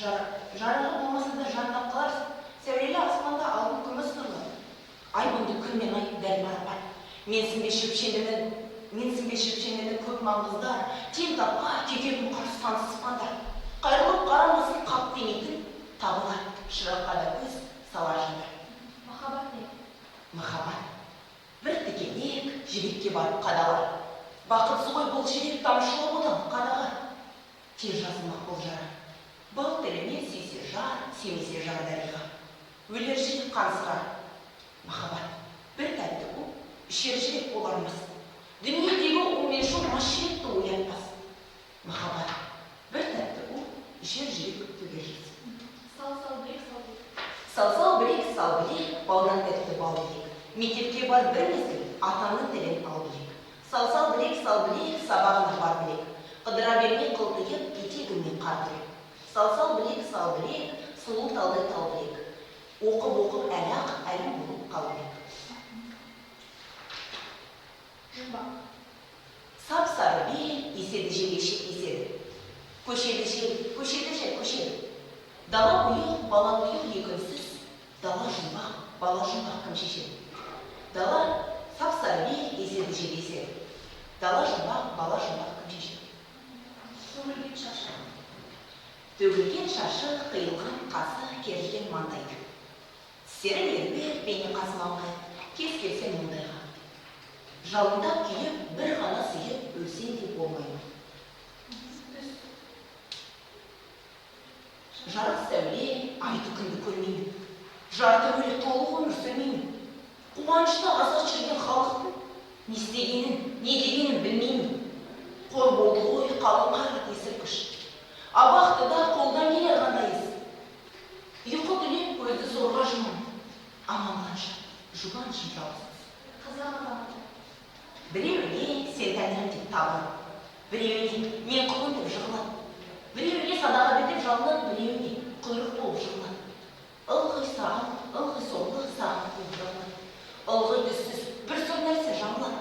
Жарығы болмаса да жан қалар, сәулелі аспанда алтын күміс нұрлы. Ай бұнды күн мен ай дәл марапат. Менсінбе шөпшендіні көп маңғыздар, тең тапқа кететін құрыс сансыз пандар. Қайрылып қарамысын қап демейтін, табылар, шыраққа да көз салар жандар. махаббат не? Махаббат. Бір тікенек жүрекке барып қадалар. Бақытсыз ғой бұл жүрек тамшылы одан қадағар. Тез жазылмақ бұл жара. Бұл тілімен сүйсе жар, сүймесе жар дариға. Өлер жүрек қансығар. Махаббат. Бір тәтті бұл, ішер жүрек болармыз. Дүниедегі умен шоу мас жүректі оятпас. Махаббат. Бір тәтті бұл, ішер жүрек төгерсіз. Сал білек, сал білек. Сал білек, сал білек, балдан тәтті бал білек. Мектепке бар бір мезгіл, атаның тілін ал білек. Сал білек, сабағына бар білек. Қыдыра бермей қылтыйып, етегімнен қар білек. Сал білек, сұлу талдай тал білек. Оқып әлі ақ әлі болып қал білек. Жұмбақ. Сап-сары бел еседі желешек еседі. Көшеді жел, көшеді жел, көшеді. Дала бұйық, бала бұйық екінсіз. Дала жұмбақ, бала жұмбақ кім шешеді? Дала сап-сары бел еседі жел еседі. Дала жұмбақ, бала жұмбақ кім шешеді? Төгілген шашы. Төгілген шашы, қиылған қасы, керілген маңдайды. Тістері мербер, бейне қасымауға, кез келсен мұндайға. Жалындап күйіп, бір ғана сүйіп, өлсен де болмайды. Жарық сәуле, айды күнді көрмеймін. Жарты бөлек толық өмір сүрмеймін. Қуанышты азат жүрген халықтың не істегенін, не дегенін білмеймін. Қор болды ғой, қалың қар есіркіш. Абақты да қолдан келер қандайыз. Ұйқы түлеп, көзді зорға жұмам. Аманғанша, жұбанышым жалғыз. Қазақ адамы. Біреуіне сен тәңірім деп табылып, біреуіне мен құлын деп жығылып, біреуіне садаға бетеп жалынып, біреуіне құйрық болып жығылып. Ылғи сағым, ылғи соңғы сағым болып жығылып. Ылғи түссіз бір сол нәрсе жамылып.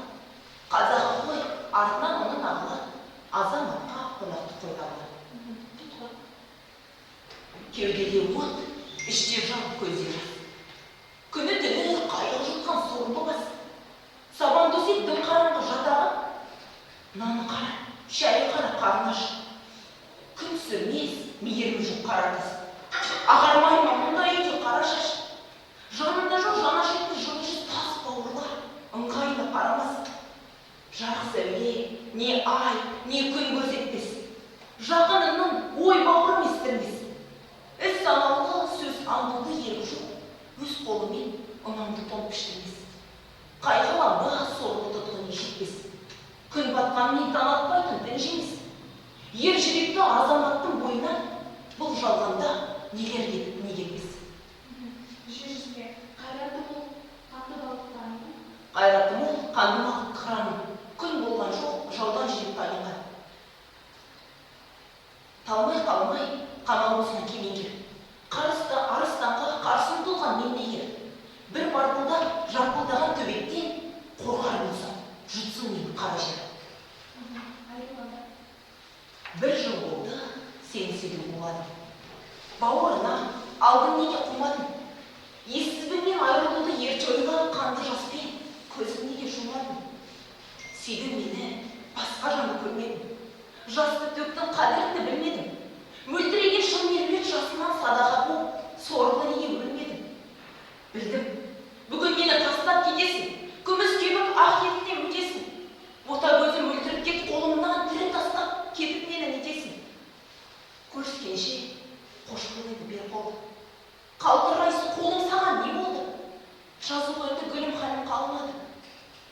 Қазағы қой, артынан оны нағылып, азаматқа қонақты қойдабылып. Кеудеде от, іште жан, көзде жас. Күні түні қайғы жұтқан сорлы бас. Сабан төсек дым қараңғы жатағы. Наны қара, шайы қара қарнаш. Күн сүрмес, мейірім жоқ қара қыз. Ағармай мамында үйде қара шаш. Жанында жоқ жанашықты жылы жүз тас бауырлар. Ыңғайлы қарамас. Жарық сәуле, не ай, не күн көрсетпес. Жақынының ой бауырым естірмес. Іс санаулы сөз аңдылды егі жоқ. Өз қолымен ұнамды тон піштірмес. Қайғыланба сорлы тұтқын ешетпес. Күн батқанмен таң атпайтын дін жемес. Ер жүректі азаматтың бойынан бұл жалғанда нелер кетіп не кетпес. Жер жүзінде қайраты бол, қанды балық қыранын. Қайраты мол, қанды балық қыранын. Күн болған жоқ, жаудан жүрек тайынған. Талмай қалмай, қамал осына кемеңгер. Қарысты арыстанға қарсын тұлған мен егер. Бір барпылдап, жарпылдаған төбеттен қорғар болсам, жұтсын мен қара жер. Бір жыл болды, сені сүйдім боладым. Бауырына алдың неге қумадым. Ессізбінен айырылуды ерте ойлап, қанды жаспен көзім неге жұмадым. Сүйдің мені, басқа жанды көрмедім. Жасты төктің қадірінді білмедім. Мөлдіреген шын мерует жасынан садаға боп, сорлы неге өлмедім. Білдім, бүгін мені тастап кетесің, күміс кебік ақ еттен өтесің. Бота көзім өлтіріп кет, қолымнан тірі тастап, кетіп мені нетесің. Көріскенше, қош болайды бер қолы. Қалтырайсың, қолың саған не болды? Жазу қойды гүлім ханым қалмады.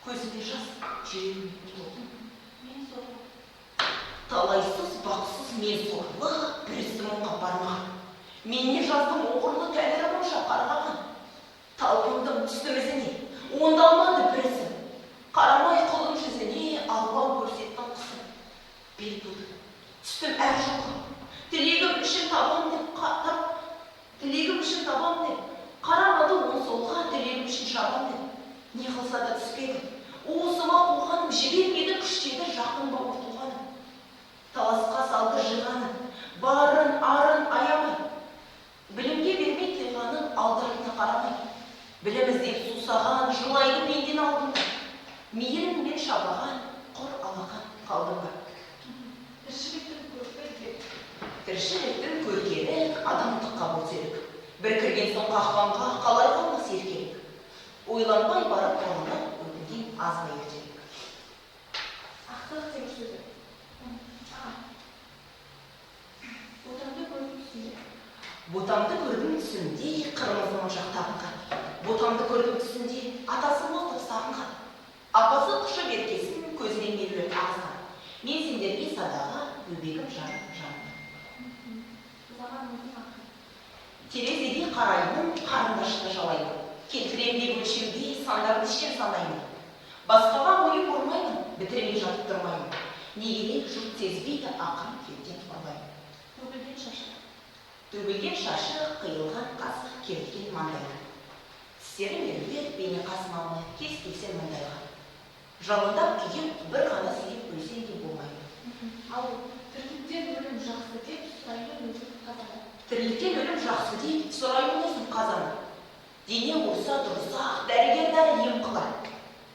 Көзіме жас, жүрегіме толды. Мен сорлы. Талайсыз, бақсыз мен сорлы, бірісі мұңға бармаған. Менне жаздым оғырлы тәңірі мұнша қарғаған. Талпындым түстімізіне, ондалмады бірісі. Қарамай құлын жүзіне, албау көрсеттің қысым. Бел туды, түстім әр жылғы. Тілегім үшін табам деп, қарамады он солға, тілегім үшін шабам деп. Не қылса да түспеді, уысыма қуғаным, жібермеді күштеді жақын бауыр туғаным. Таласқа салды жиғаным, барын, арын аямай. Білімге бермей тыйғаным, алдарына қарамай. Білім іздеп сусаған, жылайды пенден алдында. Мейіріммен шабаған, құр алақан қалдым ба. Тіршіліктің көркері адамдыққа бол серік. Бір кірген соң қақпанға қалай қалмас еркелік. Ойланбай барып қолынып, өтінген аз ба ертелік. Ақтық тек сөзі. Ботамды көрдің түсінде. Ботамды көрдің түсінде, қырмызы моншақ табынған. Ботамды көрдің түсінде, атасы мылтық сағынған. Апасы құшы беркесін, көзінен мерует ағызған. Мен сендерге садаға, бөбегім жаным. Заған өзің ақын. Терезеге қараймын, қарындашты жалаймын. Келтіремде өлшеуге, сандарды ішкен санаймын. Басқаға ойып ұрмаймын, бітірмей жатып тұрмаймын. Не керек жұрт сезбейді, ақырын келден ұрмаймын. Төгілген шашы. Төгілген шашы, қиылған қасы, келткен маңдайға. Тістері мерует, бейне қасым алмай, кез келсе мұндайға. Жалындап күйген бір ғана сүйіп өлсең де болмайды. Ал тірліктен өлім жақсы деп сұраймын өзім қазанда. Тірліктен өлім жақсы деп сұраймын өзім қазанда. Дене ауырса тұрса, дәрігер ем қылар.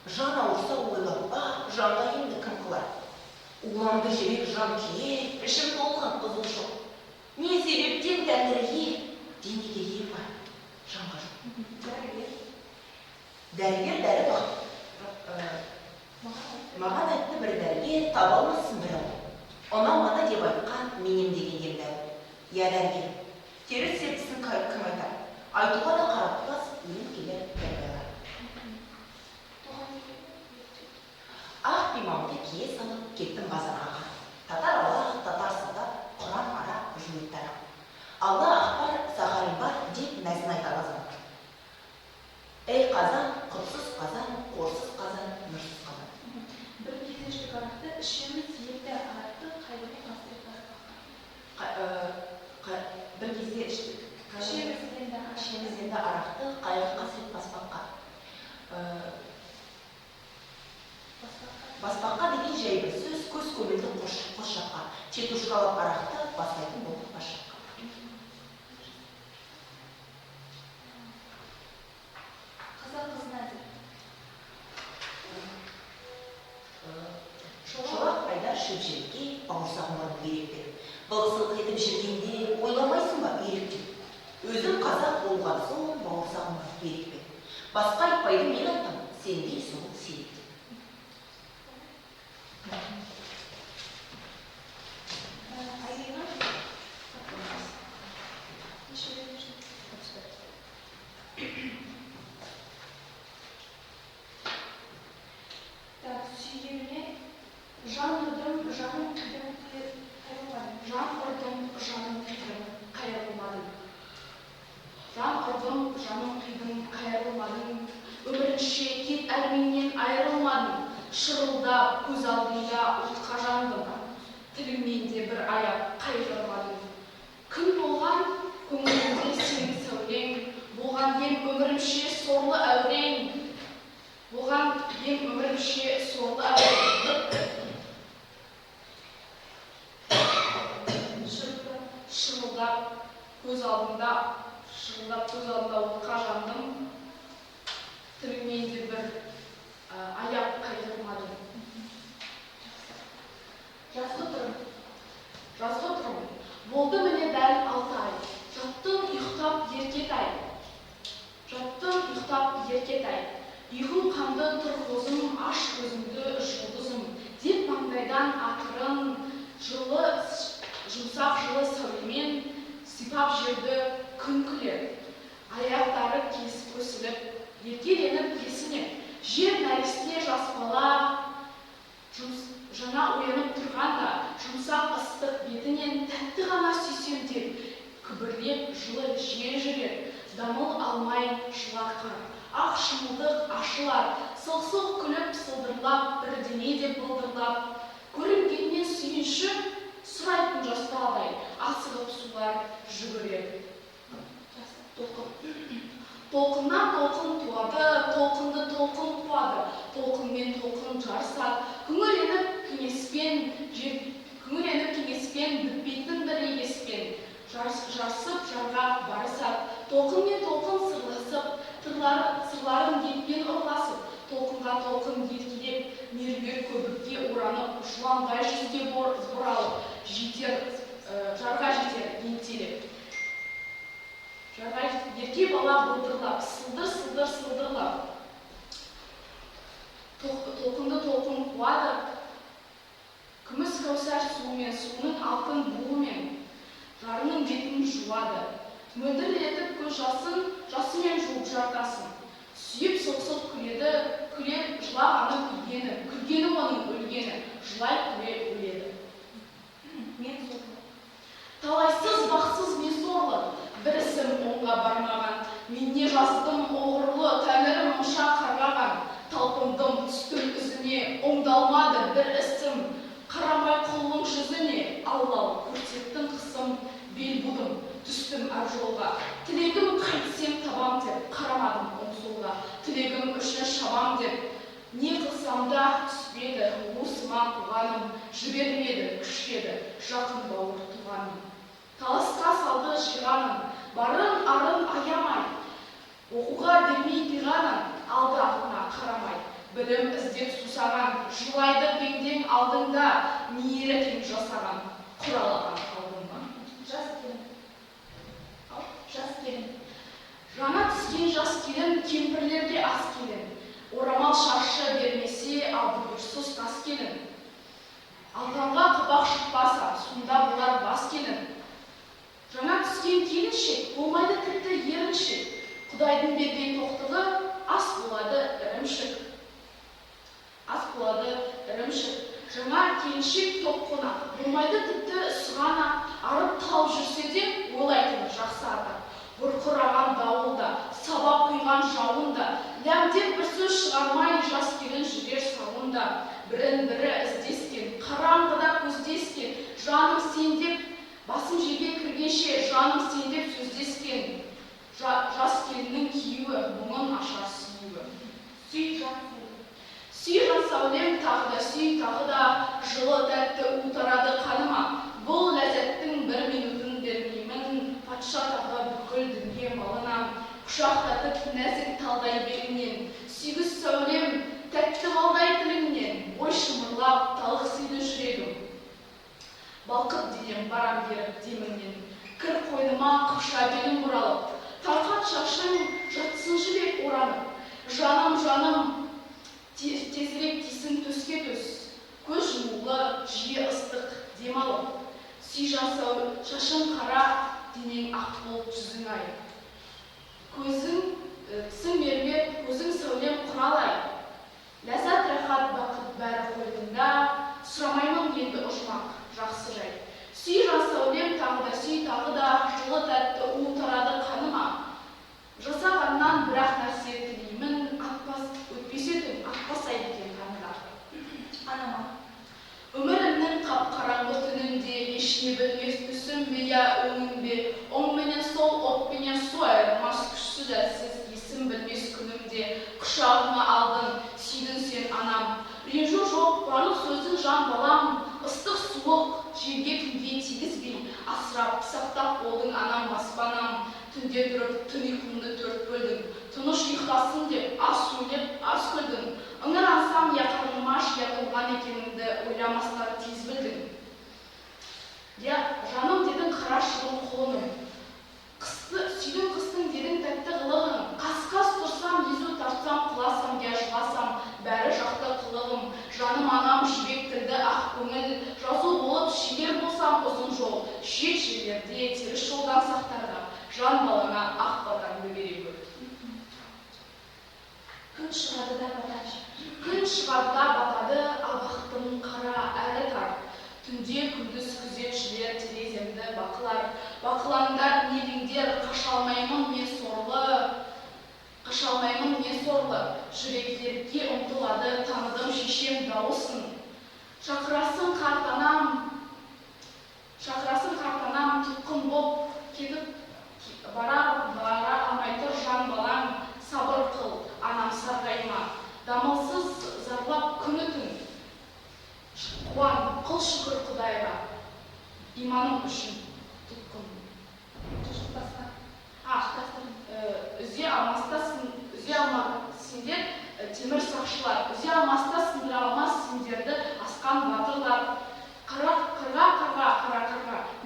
Жан ауырса ойлап ба, жанға емді кім қылар? Уланды жүрек жан күйе, ішім толған қызушылық. Не себептен тәңірге, денеге ем бар, жанға жоқ. Дәрігер дәрі бақ. Маған айтты бір дәрігер, таба алмасын бір ау. Ұнамады деп айтқан менем деген ем дәрі. Я дәрігер, теріс сертісін кім айтар? Айтуға да қаратпас, өлім келер дәрігерлер. Ақ пимамды кие салып кеттім базарға. Татар ала, татар сада, Құран ара, жүйеттара. Алла ақпар, сахарин бар деп нәзін айтар азан. Эй қазан, құрсыз қазан, қорсыз қазан, нұрсыз қазан. Бір кездештік арақты ішеміз елді арақты қайдыру қасырет баспаққа. Бір кезде іштік. Ішеміз енді арақты қайғы қасырет баспаққа. Баспаққа деген жай бір сөз, көз көмілді қош жаққа. Четушкалап арақты бастайтын болып бас жаққа. Қазақ қызына деп. Шолақ айдар шөпшелікке бауырсағын барып үйрекпен. Былысылық етіп жүргенде ойламайсың ба үйректен? Өзім қазақ болған соң бауырсағын барып үйрекпен. Басқа айтпайды мен айтам, сендей соң сиректен. Жан ұрдым, жаным қидым, қайырылмадым. Жан ұрдым, жаным қидым, қайырылмадым. Жан ұрдым, жаным қидым, қайырылмадым. Өмірінше кет әрменнен айырылмадым. Шырылдап, көз алдында отқа жандым. Тілімнен де бір аяп қайғырмадым. Күн болған, көңілімде сенің сәулең. Болған ем өмірімше сорлы әурең. Болған ем өмірімше сорлы әурең. Шырылдап, көз алдында отқа жандым. Тілімнен де бір аяп қайғырмадым. Жазғы тұрым. Болды міне дәл 6 ай. Жаттым ұйықтап еркетай. Ұйқым қанды тұр қозым, аш көзімді жұлдызым. Деп маңдайдан ақырын, жұмсақ жылы сәулемен сипап жерді күн күлер. Аяқтары кесіп көсіліп, еркеленіп есінеп, жер нәресте жас бала жаңа оянып тұрғанда, жұмсақ ыстық бетінен тәтті ғана сүйсем деп, күбірлеп жылы жел жүрер, дамыл алмай жылар қар. Ақ шымылдық ашылар, сылқ-сылқ күліп сылдырлап, бірдеңе деп былдырлап, көрінгеннен сүйінші сұрайтын жастағыдай, асығып сулар жүгіреді. Толқыннан толқын туады, толқынды толқын қуады, толқынмен толқын жарысады, күңіреніп кеңеспен, бітпейтін бір егеспен, жарысып жарға барысады, толқынмен толқын сырласып, сырларын еппен ұрласып, толқынға толқын еркелеп, меруерт көбікке оранып, жыландай жүзге бұралып, жарға жетер ентелеп. Ерке бала бұлдырлап, сылдырлап, толқынды толқын қуады, күміс кәусар суымен, суының алтын буымен, жарының бетін жуады, мөлдірлетіп көз жасымен жуып жартасын. Сүйіп соқсып күлер жылағаны күлгені оның өлгені, жылай күле өледі. Мен сорлы. Талайсыз бақсыз не сорлы, бір ісім оңға бармаған, мен не жаздым оғырлы, тәңірім мұша қарғаған, талпындым түстім ізіне, оңдалмады бір ісім, қарамай құлың жүзіне, аллау көрсеттің қысым, бел будым, түстім әр жолға, тілегім қайтсем табам деп, қарамадым оң солға, тілегім үшін шабам деп, Не қылсам да түспеді, уысыма туғаным, жібермеді, күшеді, жақын бауыр туғаным. Талысқа салды жиғаным, барын арын аямай, оқуға бермей қиғаным, алды артына қарамай. Білім іздеп сусаған, жылайды пеңдең алдыңда, мейірі кең жасаған, құралаған алдыңда. Жас келін. Жас келін. Жаңа түскен жас келін, кемпірлерге ас келін. Орамал шаршы бермесе, алдыбұрсыз тас келін. Алданға қыбақ шықпаса, сонда болар бас келін. Жаңа түскен келіншек, болмайды тіпті еріншек. Құдайдың берген тоқтығы, ас болады ірімшік. Ас болады ірімшік. Жаңа келіншек топ қонақ, болмайды тіпті сұғана, арып талып жүрсе де, ойлайтын жақсы ата. Бұрқыраған дауылда, сабап құйған жауында, ләмдеп бір сөз шығармай, жас келін жүрер сауында. Бірін-бірі іздескен, қараңғыда көздескен, жаным сен деп, басым жерге кіргенше, жаным сен деп сөздескен. Жас келіннің киюі, мұңын ашар сүюі. Сүй жас келін. Сүй жас сәулем, тағы да сүй, тағы да жылы тәтті утарады қаныма. Бұл ләззаттың бір минутын бермеймін, патша тағы бүкіл дүние малынан. Құшақтатып нәзік талдай беліңнен, сүйгіс сәулем, тәтті балдай тіліңнен, ой шымырлап талық сыйды жүрегім. Балқып денем барам беріп деміңнен, кір қойныма қыпша белім бұралып, тарқат шашың жыртсын жібек оранып. Жаным, жаным, тезірек тисін төске төс, көз жұмулы, жиі ыстық демалып. Сүй жас шашың қара, денең ақ болып жүзің ай. Көзің тісің мерует, көзің сәулем құралай. Ләззат рахат бақыт бәрі қойдыңда, сұрамаймын енді ұжмақ, жақсы жай. Сүй жас сәулем, тағы да сүй, тағы да жылы тәтті у тарады қаныма. Жасағаннан бірақ нәрсе тілеймін, өтпесе түн, атпасай екен қанға. Анама. Өмірімнің қап-қараңғы түнінде ешне білмес түсім бе я өңім бе, оң менен сол, от менен су айырмас күшсіз әлсіз, есім білмес күнімде құшағыма алдың, сүйдің сен анам. Ренжу жоқ, барлық сөзің жан балам, ыстық суық, жерге күнге тигізбей, асырап, сақтап болдың анам баспанам. Түнде тұрып, түн ұйқымды төрт бөлдің, тыныш ұйықтасын деп, аз сөйлеп, аз күлдің. Ыңырансам, яқыныма қылған екеніңді ойламастан тез білдің. Жаным дедің қара шылым қолының, сүйдің қыстың дедің тәтті қылығың. Қас-қас тұрсам, езу тартсам, құласам, я жыласам, бәрі жақты қылығым. Жаным анам жібек тілді ақ көңіл, жазу болып шегер болсам ұзын жол, шет жерлерде теріс жолдан сақтарда, жан балаңа ақ батаңды бере көр. Күн шығады да батады. Күн шығады да батады, абақтым қара әрі тар. Түнде күндіз күзетшілер тереземді бақылар. Бақылаңдар, неліңдер, қашалмаймын мен сорлы. Жүректерге ұмтылады, таныдым шешем дауысын. Шақырасың қартанам, тұтқын боп кетіп бара алмай тұр жан балаң. Сабыр қыл, анам сарғайма, дамылсыз зарлап күні түн. Қуан, қыл шүкір Құдайға, иманым үшін тұтқын. Үзе алмас сендер, темір сақшылар, үзе алмаста сындыра алмас сендерді асқан батырлар. Қарға,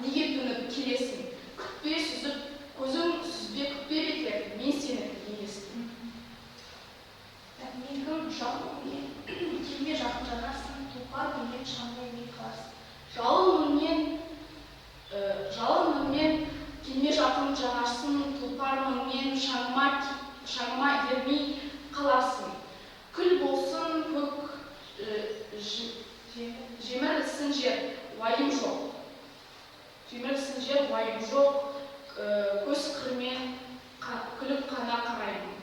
неге төніп келесің? Күтпе сүзіп, көзің сүзбе күтпе бекер, мен сені емеспін. Мен кім жалын мен, келме жақын жанарсың, тұлпар мен шаңғы емей қаларсың. Жалын мұнмен келме жақын жанарсың, тұлпар мұнмен шаңыма ермей қаларсың. Күл болсын көк, жемірілсін жер, уайым жоқ. Көз қырмен күліп қана қараймын.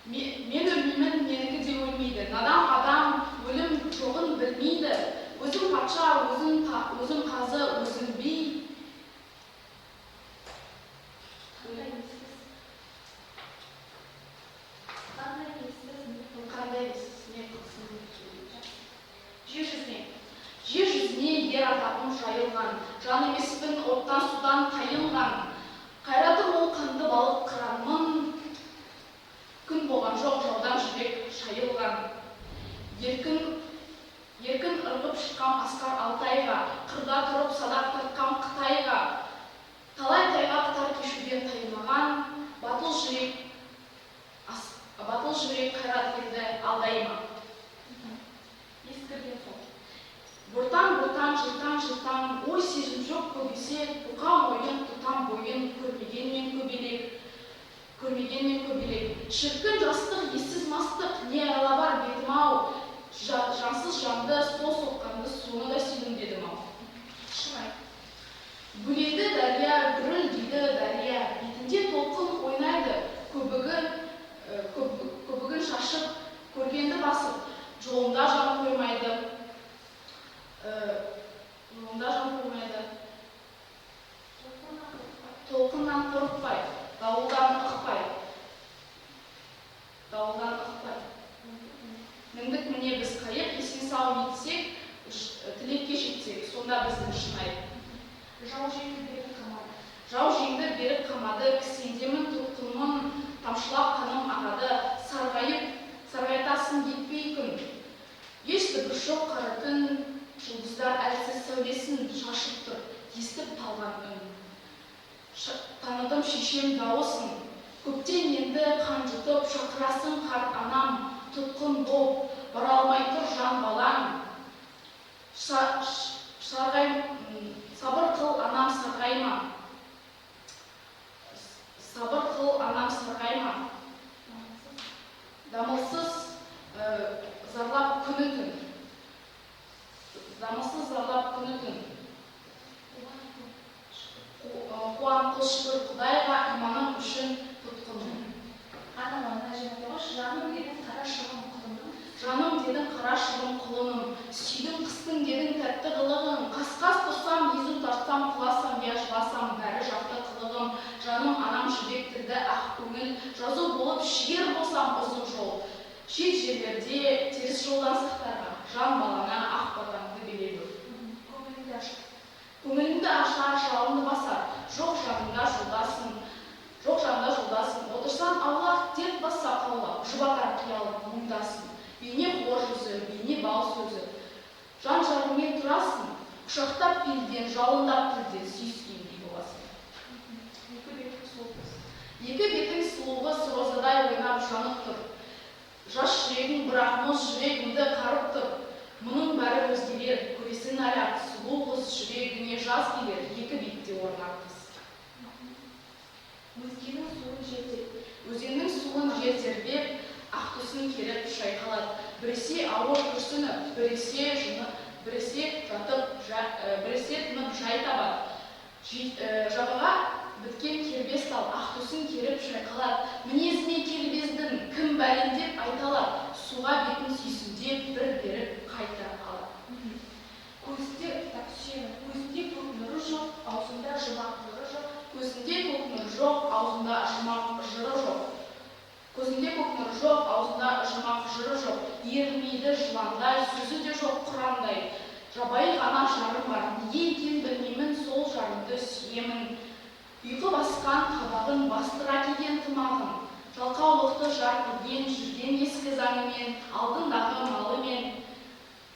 Мен өлмеймін, менікі де өлмейді. Надан адам өлім жоғын білмейді. Өзім патша, өзім қазы, өзім би. жайылған, жан емеспін оттан судан тайынған. Қайратым ол қанды балық қыранмын, күн болған жоқ жаудан жүрек шайылған. Еркін ырғып шыққан асқар Алтайға, қырда тұрып садақ тартқан Қытайға, талай тайғақ тар кешуден таймаған, батыл жүрек қайрат еді алдайма. Ескірген сол. Бұртан, жыртан, ой сезім жоқ көбесе, бұқам ойын, тұтам бойын, көрмегенмен көбелек. Шіркін жастық, ессіз мастық, не айла бар бетім-ау, жансыз жанды, сол соққанды соны да сүйдім дедім-ау. Шынай. Гүлейді дария, гүріл дейді дария, бетінде толқын ойнайды, көбігін шашып, көргенді басып, жолында жан қоймайды. Толқыннан қорықпай, дауылдан ықпай. Міндік міне біз қайық, есен сау етсек, тілекке жетсек, сонда біздің шынай. Жау жеңді беріп қамады, Кісендемін тұтқынмын, тамшылап қаным ағады, сарғайтасын етпей күн. Ешті бір жоқ қара түн, жұлдыздар әлсіз сәулесін шашып тұр, естіп талған үн. Таныдым шешем дауысын, көптен енді қан жұтып, шақырасың қарт анам, тұтқын боп, бара алмай тұр жан балаң. Сабыр қыл анам сарғайма. Дамылсыз зарлап күні түн. Қуан қыл шүкір Құдайға, иманым үшін тұтқынмын. жаным дедің қара шыбын құлыным. Жаным дедің қара шыбын құлыным, сүйдің қыстың дедің тәтті қылығың, қас-қас тұрсам, езу тартсам, құласам, я жыласам, бәрі жақты қылығым. Жаным анам жібектірді ақ көңіл, жазу болып шегер болсам ұзын жол. Шет жерлерде теріс жолдан сақтарға, жан балана ақ батаңды береді. Көңіліңді ашар, жалынды басар, жоқ жанында жолдасың, отырсан аулақ тек бас сақаулап, жұбатар қиялып мұңдасын. Бейне қор жүзі, бейне бал сөзі. Жан жарыңмен тұрасың, құшақтап белден, жалындап тілден сүйіскендей боласың. Екі бетің сұлуы розадай ойнап жанып тұр. Жас жүрегің бірақ мұз жүрегіңді қарып тұр. Мұның бәрі өзгелер, көресін әлі сұлу қыз жүрегіне жаз келер, екі бетте орнар қыз. Өзеннің суын жел тербеп, ақ түсін керіп шайқалады. Біресе ауыр күрсініп, біресе тынып жай табады. Жағаға біткен кербес тал, ақ түсін керіп шайқалады. Мінезіне кербездің кім бәлем деп айталады. Суға бетін сүйсіндеп, бір беріп қайта алады. Көзінде көк нұры жоқ, аузында жұмақ жыры жоқ. Көзінде көк нұры жоқ, аузында жұмақ жыры жоқ. Ерілмейді жыландай, сөзі де жоқ құрандай. Жабайы ғана жарым бар, неге екен білмеймін, сол жарымды сүйемін. Ұйқы басқан қабағын, бастыра келген тымағын. Жалқаулықты жар көрген, жүрген ескі заңымен, алдындағы малымен.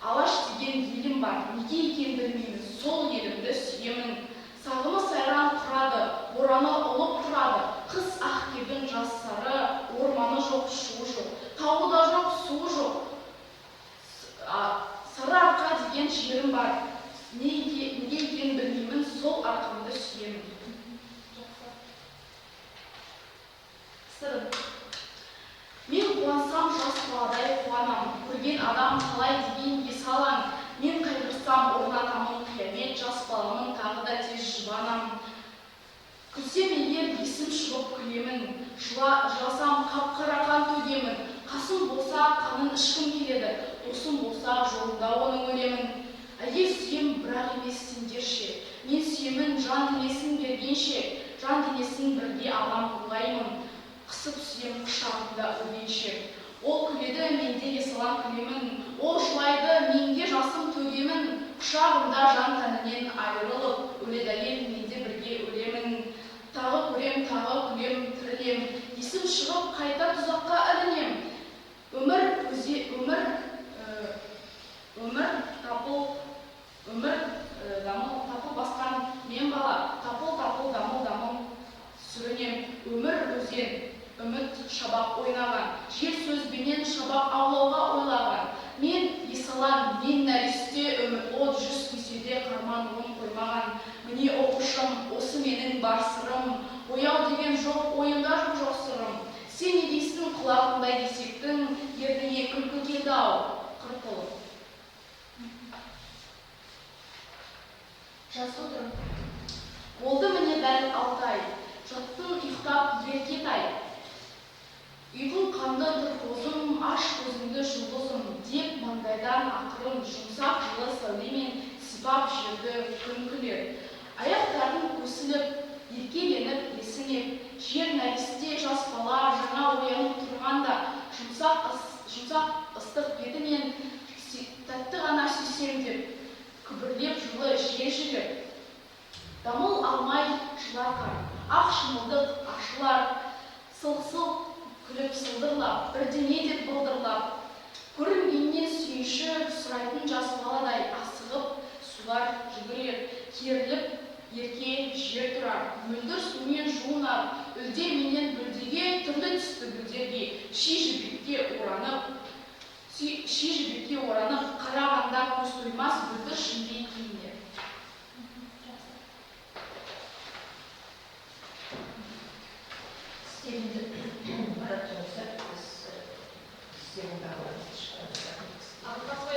Алаш деген елім бар, неге екен білмеймін, сол елімді сүйемін. Сағымы сайран құрады, бораны ұлып тұрады. Қыс ақ кебін жастары, орманы жоқ, шуы жоқ. Тауы да жоқ, суы жоқ. Сары арқа деген жерім бар, неге екен білмеймін, сол арқамды сүйемін. Сырым. Мен қуансам жас баладай қуанам, көрген адам қалай деген есалаң. Мен қайғырсам орнатамын қиямет, жас баламын тағы да тез жұбанам. Күлсем егер есім шығып күлемін, жыласам қап-қара қан төгемін. Қасым болса қанын ішкім келеді, досым болса жолында оның өлемін. Әйел сүйем бірақ емес сендерше, мен сүйемін жан денесін бергенше, жан денесін бірге алам ойлаймын. Қысып сүйем құшағымда өлгенше. Ол күледі, мен де есалам күлемін. Ол жылайды, мен де жасым төгемін. Құшағымда жан тәніне тәнімнен айырылып, өледәйін менде бірге өлемін. Тағы көрем, тағы күлем, тірілем, есім шығып қайта тұзаққа ілінем. Тапыл басқан мен бала, тапыл дамыл сүрінем. Өмір өзен, үміт шабақ ойнаған, жер сөзбенен шабақ аулауға ойлаған. Мен есалан, мен нәресте, үміт от жүз кеседе қарман оң қоймаған. Міне оқушым, осы менің бар сырым, ояу деген жоқ, ойында жоқ сырым. Сен не дейсің құлағындай есектің, ерніңе күлкі келді ау, қырқылып. Жас отыр. Болды міне дәл 6 ай, жаттың ұйықтап ерке тай. Үйдің қанды тұр қозым, аш көзіңді жұлдызым, деп маңдайдан ақырын жұмсақ жылы сәулемен сипап жерді күн күлер. Аяқтарын көсіліп, еркеленіп, есінеп, жер нәресте жас бала жаңа оянып тұрғанда, жұмсақ ыстық бетімен тәтті ғана сүйсем деп, күбірлеп жылы жиі жүріп. Дамыл алмай жылар қар, ақ шымылдық ашылар, сылсыл күліп сылдырлап, бірдеңе деп бұлдырлап. Көрінгеннен сүйінші сұрайтын жас баладай асығып, сулар жүгірер, керіліп, ерке жер тұрар. Мөлдір сумен жуынар, үлде менен бүлдеге, түрлі түсті бүлдерге, ши жібекке оранып, қарағанда көз тоймас бүлдір шынбей киінер. Стилінде баратын болса, біз сенің бағаларыңызды шығарып